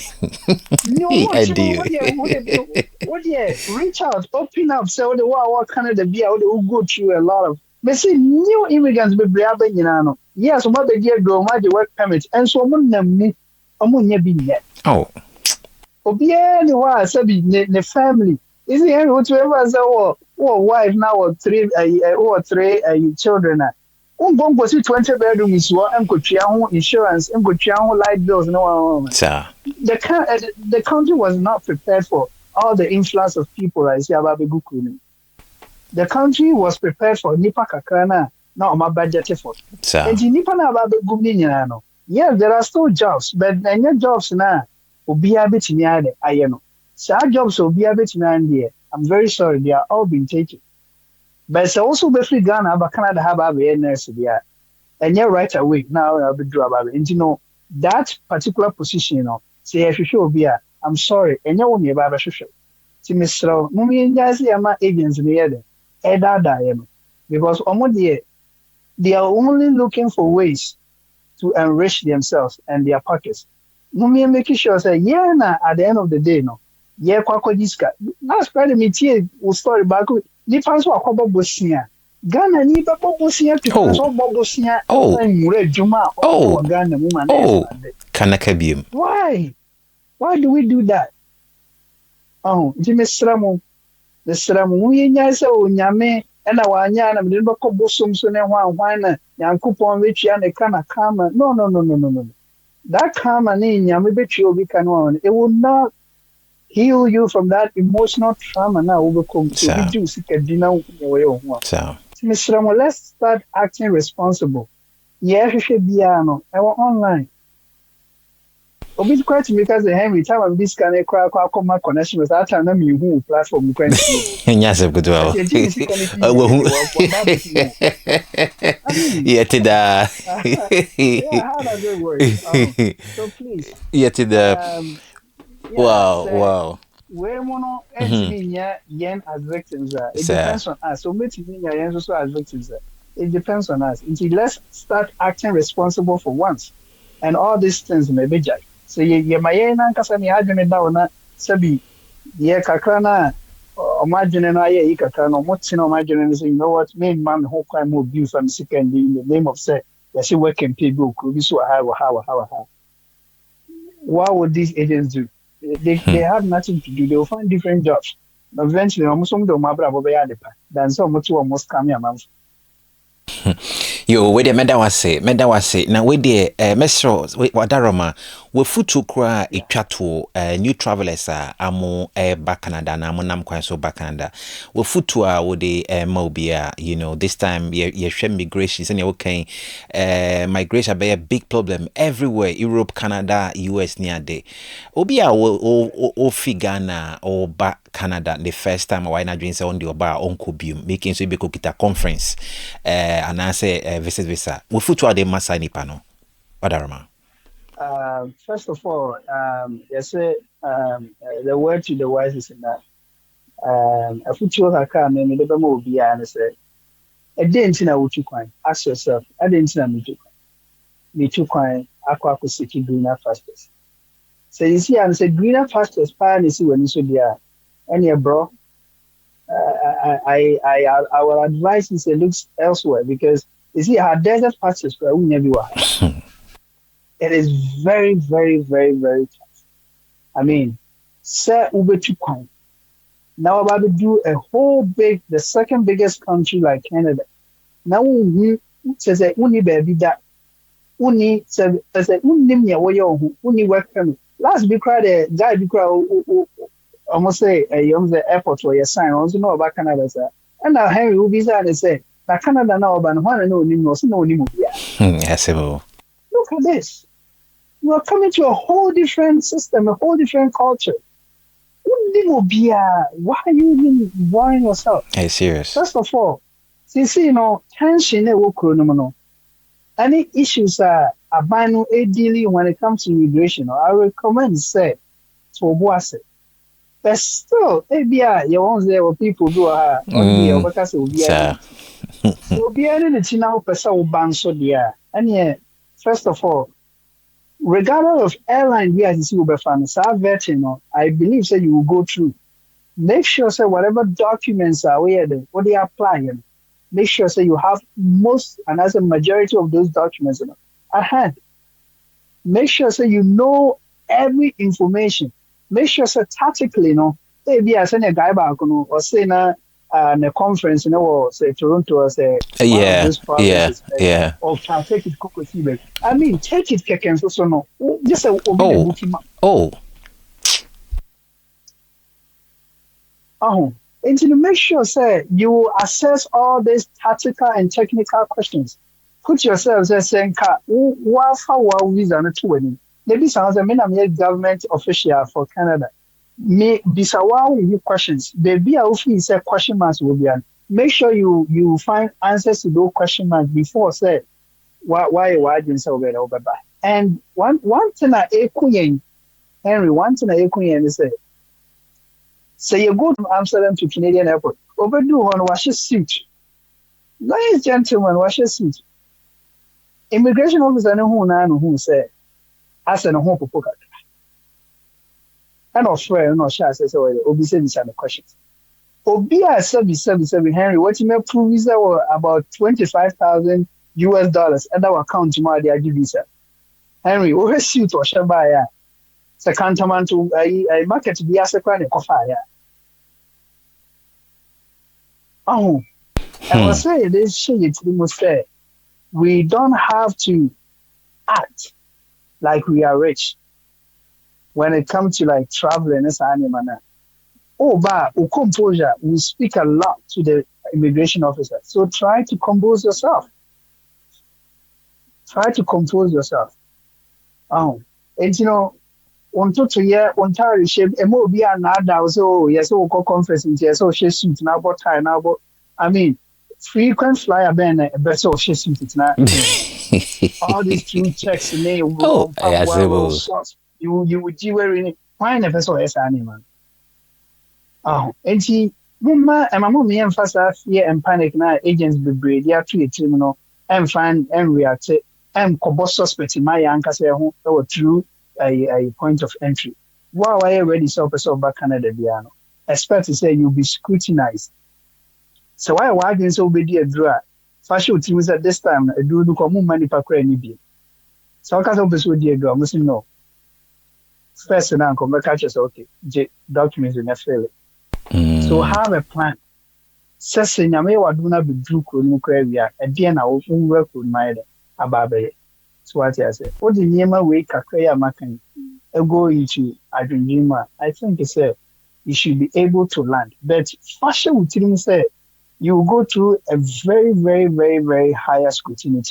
A: No
B: Hey,
A: more
B: I
A: chimo
B: do.
A: what yeah reach out open up say what kind of the beer what go through a lot of me say new immigrants be bria ba nyina no yes mo be dia do ma the work permit and so mo nam ni omo nya bi nye
B: Oh.
A: obiara ni wa say bi ne family is it any whatever say wife now or three children go see 20 bedrooms so enkotua ho insurance enkotua ho light bills no one
B: Sir.
A: the country was not prepared for all the influx of people I see about Bugukuni. The country was prepared for Nipa Kakrana, not my budget for.
B: Sir.
A: And in Nipa about Guminiano. Yes, there are still jobs, but any jobs now will be a bit near the Ayano. So our jobs will be a bit near here. I'm very sorry, they are all being taken. But it's also be free Ghana, but Canada have a nurse there. And yet right away, now I'll be draw about it. And you know, that particular position, say if you should be I'm sorry, and you won't be able to show. See, Mr. Mummy and Jazzy are my agents in the other. Because they are only looking for ways to enrich themselves and their pockets. Mummy making sure say, yeah, at the end of the day, no. Yeah, kwako diska. That's quite a metie will story back. Depends what kwabo bosia. Ghana ni ba bosia to so bosia.
B: Oh.
A: Mure juma
B: Oh.
A: Ghana woman.
B: Oh. Kanakabium.
A: Why? Why do we do that? Oh, Jimmy Sramu. The Sramu, we nyasa o nyame, and our nyana, the local bosom so ne one, Yankupon which yan a kana karma. No. That karma in Yami Betrio we can on. It will not heal you from that emotional trauma now overcome. So we do seek a dinner way of one.
B: So,
A: Mr. Ramo, let's start acting responsible. Yeah, we should be our online. Obi quite because the Henry time of this kind of crowd come connection with that time me who platform
B: yes, good well. Yeah,
A: yeah, how does it work? So please.
B: Wow.
A: Where mono yen as victims are. It depends on us. So maybe yen also as victims are. It depends on us. Until let's start acting responsible for once. And all these things may be judged. So ye maye na nkasa ni adwene da wona sabi ye kakra na omadwene no aye yi kakra no moti na omadwene no say you know what me man ho kwan mo bi from second in the name of say yes work and pay bill ko bi so how what would these agents do? They have nothing to do. They will find different jobs. Eventually almost some do mabra bo be adepa than some to almost come here man.
B: Yo, we de meda wase na we de mesro wadaroma we futu kra etwato new travelers amo back Canada na amo nam kwan so back Canada we futu we de mobia you know this time ye hwe migration say okay migration be a big problem everywhere Europe Canada US near day obia o figana or back Canada the first time why na dream say on the oba onko bium making so be ko kita conference and I say visit visa we futu de masa nipa no wadaroma.
A: First of all, yes, the word to the wise is in that. A future haka me me deba mo bia and say, a dent in a wutu kwan. Ask yourself, I didn't know me too kwan aqua city greener fastest. So you see, and say greener fastest pan is when you should be any bro. I will advise you to look elsewhere because you see our desert pastures where we never were. It is very, very, very, very tough. I mean, say Uber to Kwan. Now about to do a whole the second biggest country like Canada. Now we says that uni baby that uni says that uni me away uni work permit. Last be cried a guy be cried almost say a the airport where you sign also know about Canada sir. And now Henry will be there and say that Canada now but one no no
B: Yes,
A: look at this. You are coming to a whole different system, a whole different culture. Why are you even worrying yourself?
B: Are you serious?
A: First of all, since you know, tension any issues are dealing when it comes to immigration. I recommend say to Obuase. But still, ebia you won't say people do on the obakase obi
B: Sir.
A: ani. So obi ani the tina wo pesa wo ban so dia. And yeah, first of all, regardless of airline we as you be fan, sa vetting no, I believe say you will go through. Make sure say whatever documents are where they what they apply, make sure say you have most and as a majority of those documents at hand. Make sure say you know every information. Make sure say tactically, maybe I send a guy back, or say na the conference, or say Toronto, or say one of
B: Yeah,
A: those
B: yeah,
A: provinces,
B: yeah.
A: or can take it Coco Seabed. I mean, take it, Keken, so no, just a obi the
B: Oh,
A: booking.
B: oh.
A: And to make sure, say, you assess all these tactical and technical questions. Put yourself, saying, what how visa on to winning? Maybe sounds I mean, I'm a government official for Canada. Me, bisa wow, you questions. Baby, I will say question marks will be on. Make sure you find answers to those question marks before, say, why didn't say over. And one thing I Henry, one thing I is say, say you go from Amsterdam to Canadian airport. Overdo on wash a suit. Ladies and gentlemen, wash a suit. Immigration officer no who say as an home poker. And of swear no shall say so obi say this the questions. Obi a service Henry, what you may prove visa were about $25,000 and our account tomorrow they give visa. Henry, over suit or shall buy ya. Second man to a market to be as a credit offer ya. Oh, I was saying this shit must say we don't have to act like we are rich when it comes to like traveling as an animal. Oh, but composure will speak a lot to the immigration officer. So try to compose yourself. Try to compose yourself. And on to year on tarry shape, and more be an adult. So yes, so conference in here, so she suit now, but time now, but I mean, frequent flyer ben a better she suit it now. All these true checks in there
B: Oh,
A: will
B: I say,
A: well
B: well,
A: shots. You would do wearing it. Why never saw as animal? And she mama and my mom emphasize fear and panic now agents be brave, they are treated criminal and find and react and cobo suspect in my anchor say or through a point of entry. Wow, I already saw person back Canada Biano. Expect to say you'll be scrutinized. So why didn't so be a draw? Fashion teams at this time do look on money per credit. So I can't always with the draw, must know. First and uncle, my catches okay. Documents in a fail. So have a plan. Sese nyame waduna be dru kro no kra wi a de na wo nwura kro mai de ababe. So what I say? What the nyema we kakra ya makan go into adwuma. I think it's you should be able to land. But fashion with him say you will go through a very, very, very, very higher scrutiny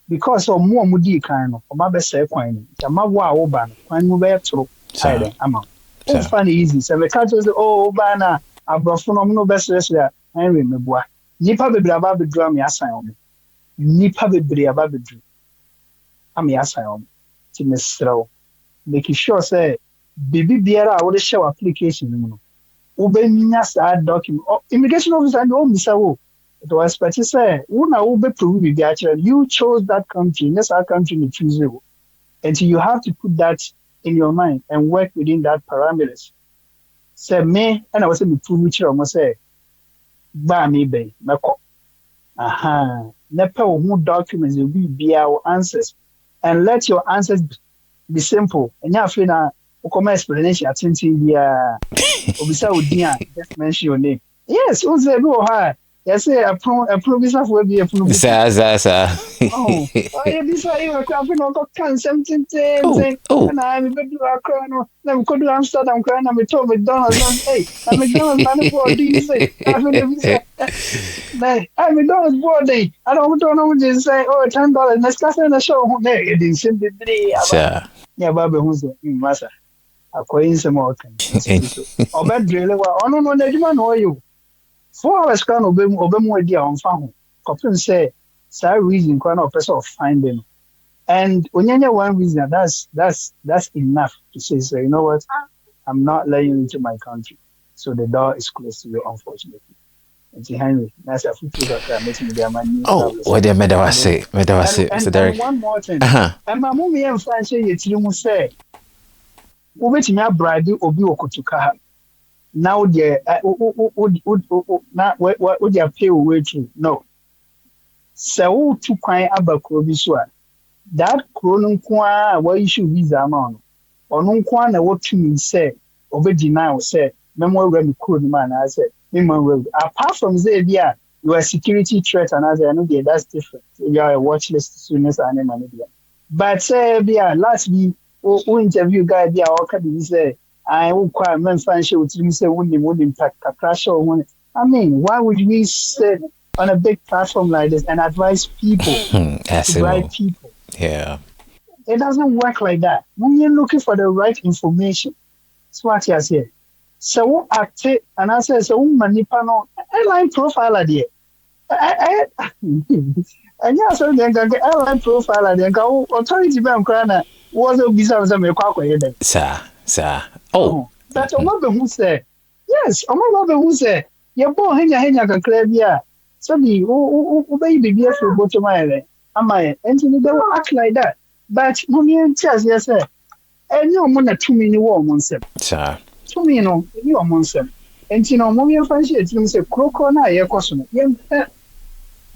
A: because of more mudi kind of ma be say kwan ni. Jama wo a wo ba no kwan mu be tro
B: sir,
A: hide ama.
B: sir.
A: It's funny easy. So we can't say oh ba na abrofo no no best rest Henry meboa. Nipa bebre aba bedru am yasan o. Nipa bebre aba bedru am yasan o. Ti mesrɛw. Make sure say bibi biara a wo de share application mu no. Wo be nya sa document. Immigration officer and o misa wo. It was expect say wo na wo be prove bi actually you chose that country. Yes, our country you choose you. And so you have to put that in your mind and work within that parameters. Say me and I was saying prove which I must say ba me be meko. Aha. Nepa wo documents will be our answers. And let your answers be simple. And you feel na ukoma explanation attention dia obisa odin just mention your name. Yes, who's there go high. Yes, a provision for be a provision.
B: Sir.
A: Yeah, this are you crafting no can something
B: Oh, oh.
A: and I'm a bit of a crown. Then could do Amsterdam crown and we told McDonald's and hey, I'm McDonald's man for do you say? I feel the visa. I'm McDonald's board day. I don't know what you say, oh $10. Let's cast in the show. Hey, it didn't seem to be
B: Sir.
A: yeah, Baba who's master. Acquiring some more can. Or bad drill. Oh no, no, that you know you. 4 hours can obey more idea on farm. Copin say, sir, reason kind of person of finding. And when you one reason, that's enough to say, so you know what? I'm not letting you into my country. So the door is closed to you, unfortunately. And Henry, that's a future kakra makes me their new
B: Oh,
A: travelers.
B: what the
A: And
B: medawase, Mr.
A: and
B: Derek.
A: one more thing.
B: Uh-huh.
A: And my mummy and Francie Yetimu say, Ubet me a bride obi Kotoka. Now the now what would you pay away to? No. So to quite abakro bisua. That chronon kwa why issue visa man. Or no kwa na what to me say, over deny say, memory when could man I said, apart from Zabia, you are a security threat and as I know that's different. You are a watch list soon as I am. But say, last week, who interview guy, be all can say, I will quite man fan show to me say, wouldn't pack a crash or one. I mean, why would we sit on a big platform like this and advise people to bribe people?
B: Yeah.
A: It doesn't work like that. When you're looking for the right information, that's what you say. So act and I say so manipano airline profile idea. And yeah, so then the airline profile idea go authority bank crana was a visa was a make
B: Sir. Oh.
A: But who say yes, who say your boy henya kakra so the baby be for bottom line. Am I and they will act like that. But mommy and chess, yes, sir. And you want too many women,
B: Sir.
A: to me, no, you are monster. And mommy and fancy it, you say, Croco, na, your cousin, young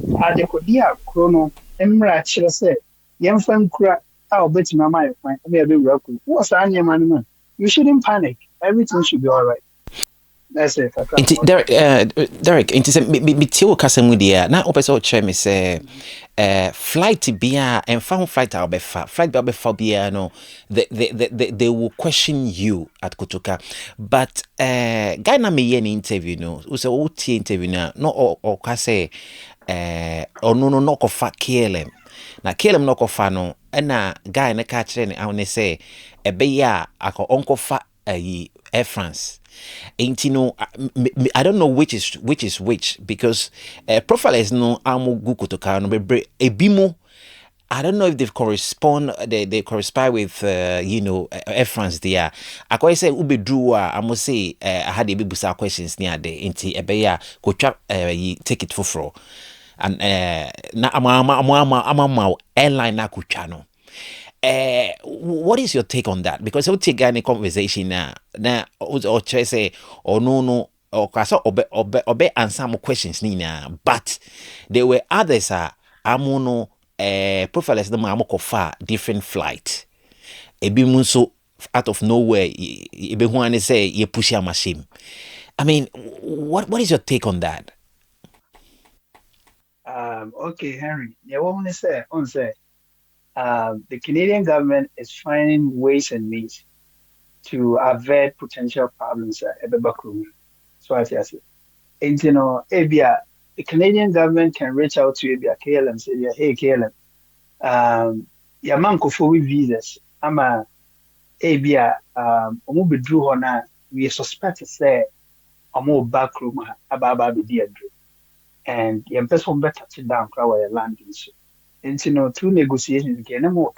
A: Adekodia, Chrono, Emra, she said, young fan crack, I'll bet my mind, may be welcome. What's on your man? You shouldn't panic. Everything should be all right. That's it.
B: Derek, nti sɛ metie wo kasa mu deɛ na wopɛ sɛ wokyerɛ me sɛ flight biaa ɛmfa ho flight a wobɛfa biaa no they will question you at Kotoka. But guy na meyɛ ne interview no wo sɛ wotie interview no a na ɔka sɛ ɔno no na ɔkɔfa KLM na KLM no ɔkɔfa no ɛna guy ne ka kyerɛ ne awo ne sɛ ɛbɛyɛ a akɔ ɔnkɔfa Air France. Ain't I don't know which is which because profilers no amo gu Kotoka no be ebimo. I don't know if they correspond with Air France there. I quite say ube drew I must say I had a bibusa questions near the inti ebeya ko trap take it for fro and na ama airline na kuchano. What is your take on that? Because I'll take any conversation now or say or no or kasa obe answer more questions nina, but there were others amono profiles the amoko far different flight ebi munso out of nowhere ebe huane say ye push your machine. I mean, what is your take on that?
A: Okay, Henry. Yeah, what want to say? The Canadian government is finding ways and means to avert potential problems at Ebebakuru. So I say, and Abia, the Canadian government can reach out to Abia KLM and say, hey KLM, your man could with visas. I'm a Abia, be drew on we suspect to say a more backroom about the dear and the person better to down crowd landing. And through negotiations, again, more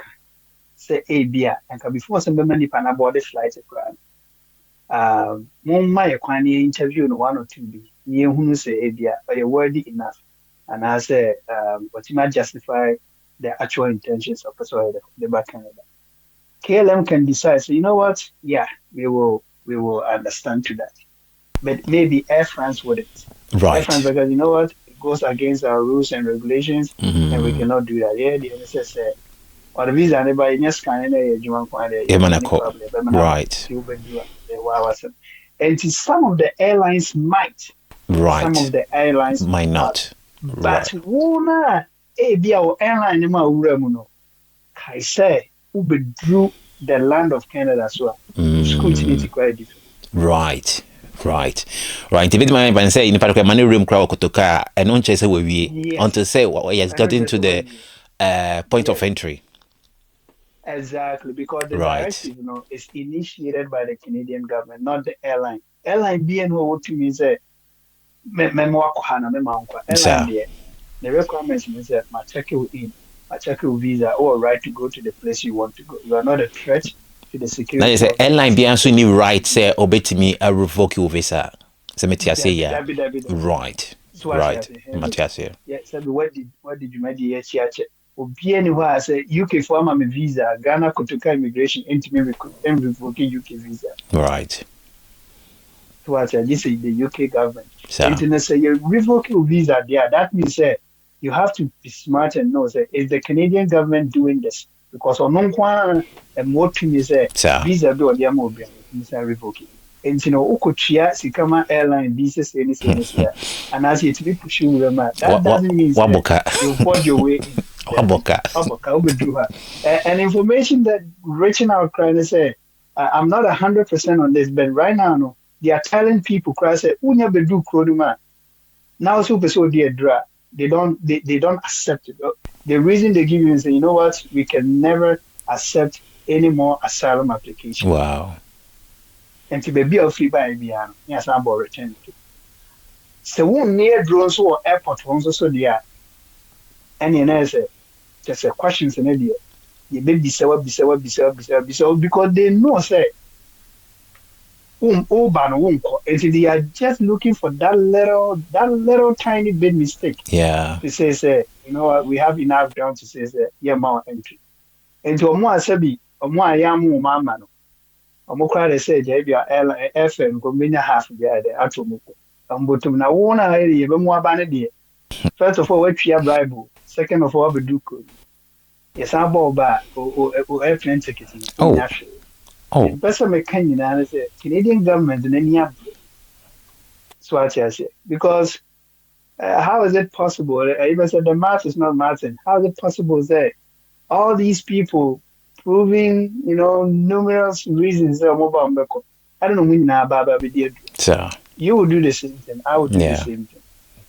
A: say Abia and can before some many pan aboard the flight. My interview no 1 or 2 be you who say Abia or you're worthy enough. And I say, what you might justify the actual intentions of the back Canada. KLM can decide, so you know what? Yeah, we will understand to that. But maybe Air France wouldn't.
B: Right.
A: Air France, because you know what? It goes against our rules and regulations, and we cannot do that. Yeah, the NSS or the visa, anybody just can't
B: right.
A: And some of the airlines might.
B: Right.
A: Some of the airlines
B: might not.
A: But wona be our airline ma uramuno. I say who withdrew the land of Canada so scrutiny quite different.
B: Right. If it might even say in particular money room crowd Kotoka and on chase we until say he has got into the point of entry.
A: Exactly, because the directive, is initiated by the Canadian government, not the airline. Airline being what to me say memo airline there. The requirements is that my check you in, my check your visa or right to go to the place you want to go. You are not a threat to the
B: Now you
A: security
B: say airline be
A: officers.
B: answer any right say obey me a revoke your visa. So me say yeah.
A: Dabi.
B: Right.
A: So I
B: Right.
A: say,
B: Matias.
A: yeah, so what did you make the HH? Obi anywhere I say UK for my visa, Ghana Kotoka immigration into me revoking UK visa.
B: Right.
A: So I said, this is the UK government.
B: So
A: And say you revoke your visa there. That means you have to be smart and know say is the Canadian government doing this? Because on one point and more to me say
B: so
A: visa do or the mobile revoke it. And you know, Okochia, Sikama airline, this any year. And as it be pushing them, that doesn't mean that
B: waboka.
A: you forge your way in.
B: Waboka.
A: And information that reaching out trying to say, I'm not 100% on this, but right now, no, they are telling people, cry say, "Unya bedu kroduma." Now, super so dear dra. They don't accept it. The reason they give you is, you know what? We can never accept any more asylum application.
B: Wow.
A: And to be a free by Biano, yes, I'm about return to. So, one near drones or airport ones so they are. And you know, just a questions in idea. You may be so because they know, say, and they are just looking for that little tiny bit mistake.
B: Yeah.
A: To say, you know what, we have enough ground to say, yeah, more entry. And to a more sabi, a more yamu mamma. A more crowd say, Jabia FM, Gomina half the other, Atomuko. But na one area, even more banner. First of all, what you Bible. Second of all, we do good. Yes, I'm about or airplane ticketing.
B: Oh. Oh.
A: And person make Kenyan say Canadian government and any so I say because how is it possible? I even said the math is not mathing. How is it possible that all these people proving, numerous reasons that I don't know when now, Baba,
B: So
A: you will do the same thing. I will do the
B: yeah.
A: same thing.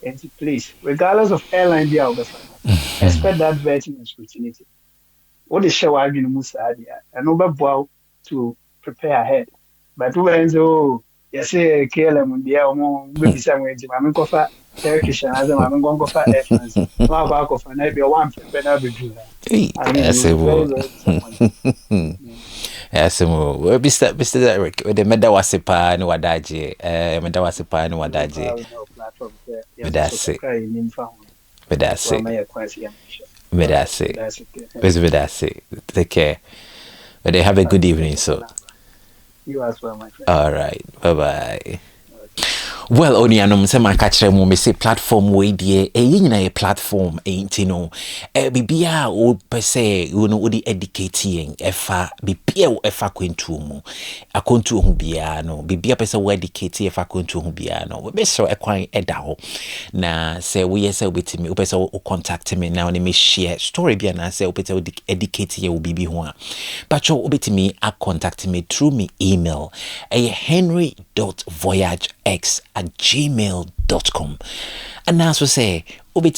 A: And please, regardless of airline, they are expect that vetting and scrutiny. What is show I've been Musa and over to prepare ahead. But when so yes, KLM the maybe somewhere in my coffee, Turkish and as I'm going to for Air France. Now back of an idea one better I mean
B: Yes,
A: you'll be very, very disappointed.
B: yes, we Mr. Derek, the meda was a pan or daji, meda was a pan or daji.
A: Platform there.
B: But
A: Yes,
B: that's
A: so
B: it.
A: cry in phone.
B: But that's
A: So I
B: it.
A: may acquire some.
B: But that's it.
A: That's it.
B: But that's it. Take care. But they have a good evening, so.
A: You as well, my friend.
B: All right. Bye bye. Well, only anom se man catch them me say platform we die nyina platform ain't no bibia o pese you know odi educating efa bibia o efa kwentu mu akontu ho bia no bibia pese we educate efa kwentu ho bia no we be so ekwan eda ho na say we yes obetimi o pese o contact me now na me share story bia na say o pese o educate ye o bibi ho a but you obetimi a contact me through me email henry.voyagex@gmail.com. And now so say,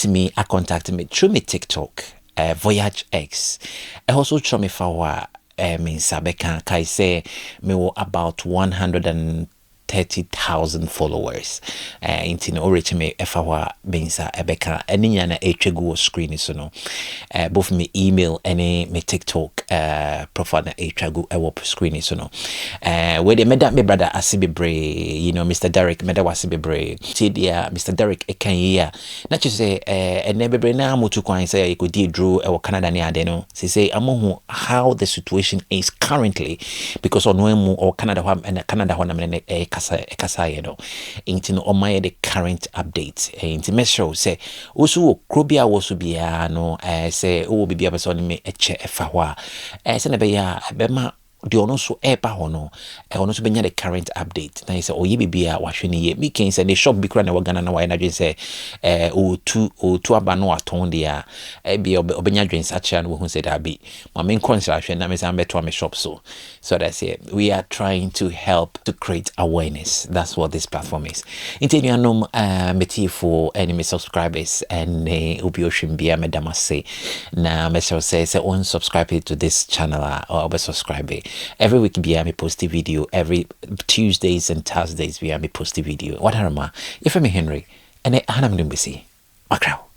B: me, I contact me through me TikTok, VoyageX. I also try me for Sabeka kai say me about 130,000 followers. Intino reach me efawa bensa ebeka eninya na etwegu screen so no. Both me email and me TikTok profile na etwegu ewo screen so no. Where they made that me brother Asibebre, Mr. Derek made was Asibebre. Tidia Mr. Derek ekanya. Not just say enebebre na mutu kwan say could drew or Canada ni adeno. Say amohu how the situation is currently because on wemu or Canada and Canada one kasa no inti no omaye the current update inti mesho say osu krobia wosu bia no say o bibia person me eche efa ho a say na be ya bema de ono so eba ho no ono so benya the current update na say oye bibia wahwe ne ye me ken say the shop bi kra na wagana na why na dwen say o tu aba no aton dia bi obenya dwen sacha no hu say da bi ma me nkonsra hwe na me say beto am shop so that's it. We are trying to help to create awareness. That's what this platform is. Intenianum meti for enemy subscribers and ubioshim bia medamase na mesho say unsubscribe to this channel or subscribe. Every week bia me post a video. Every Tuesdays and Thursdays bia me post a video. What harama? If I'm Henry and I hanam numbisi. Makrao.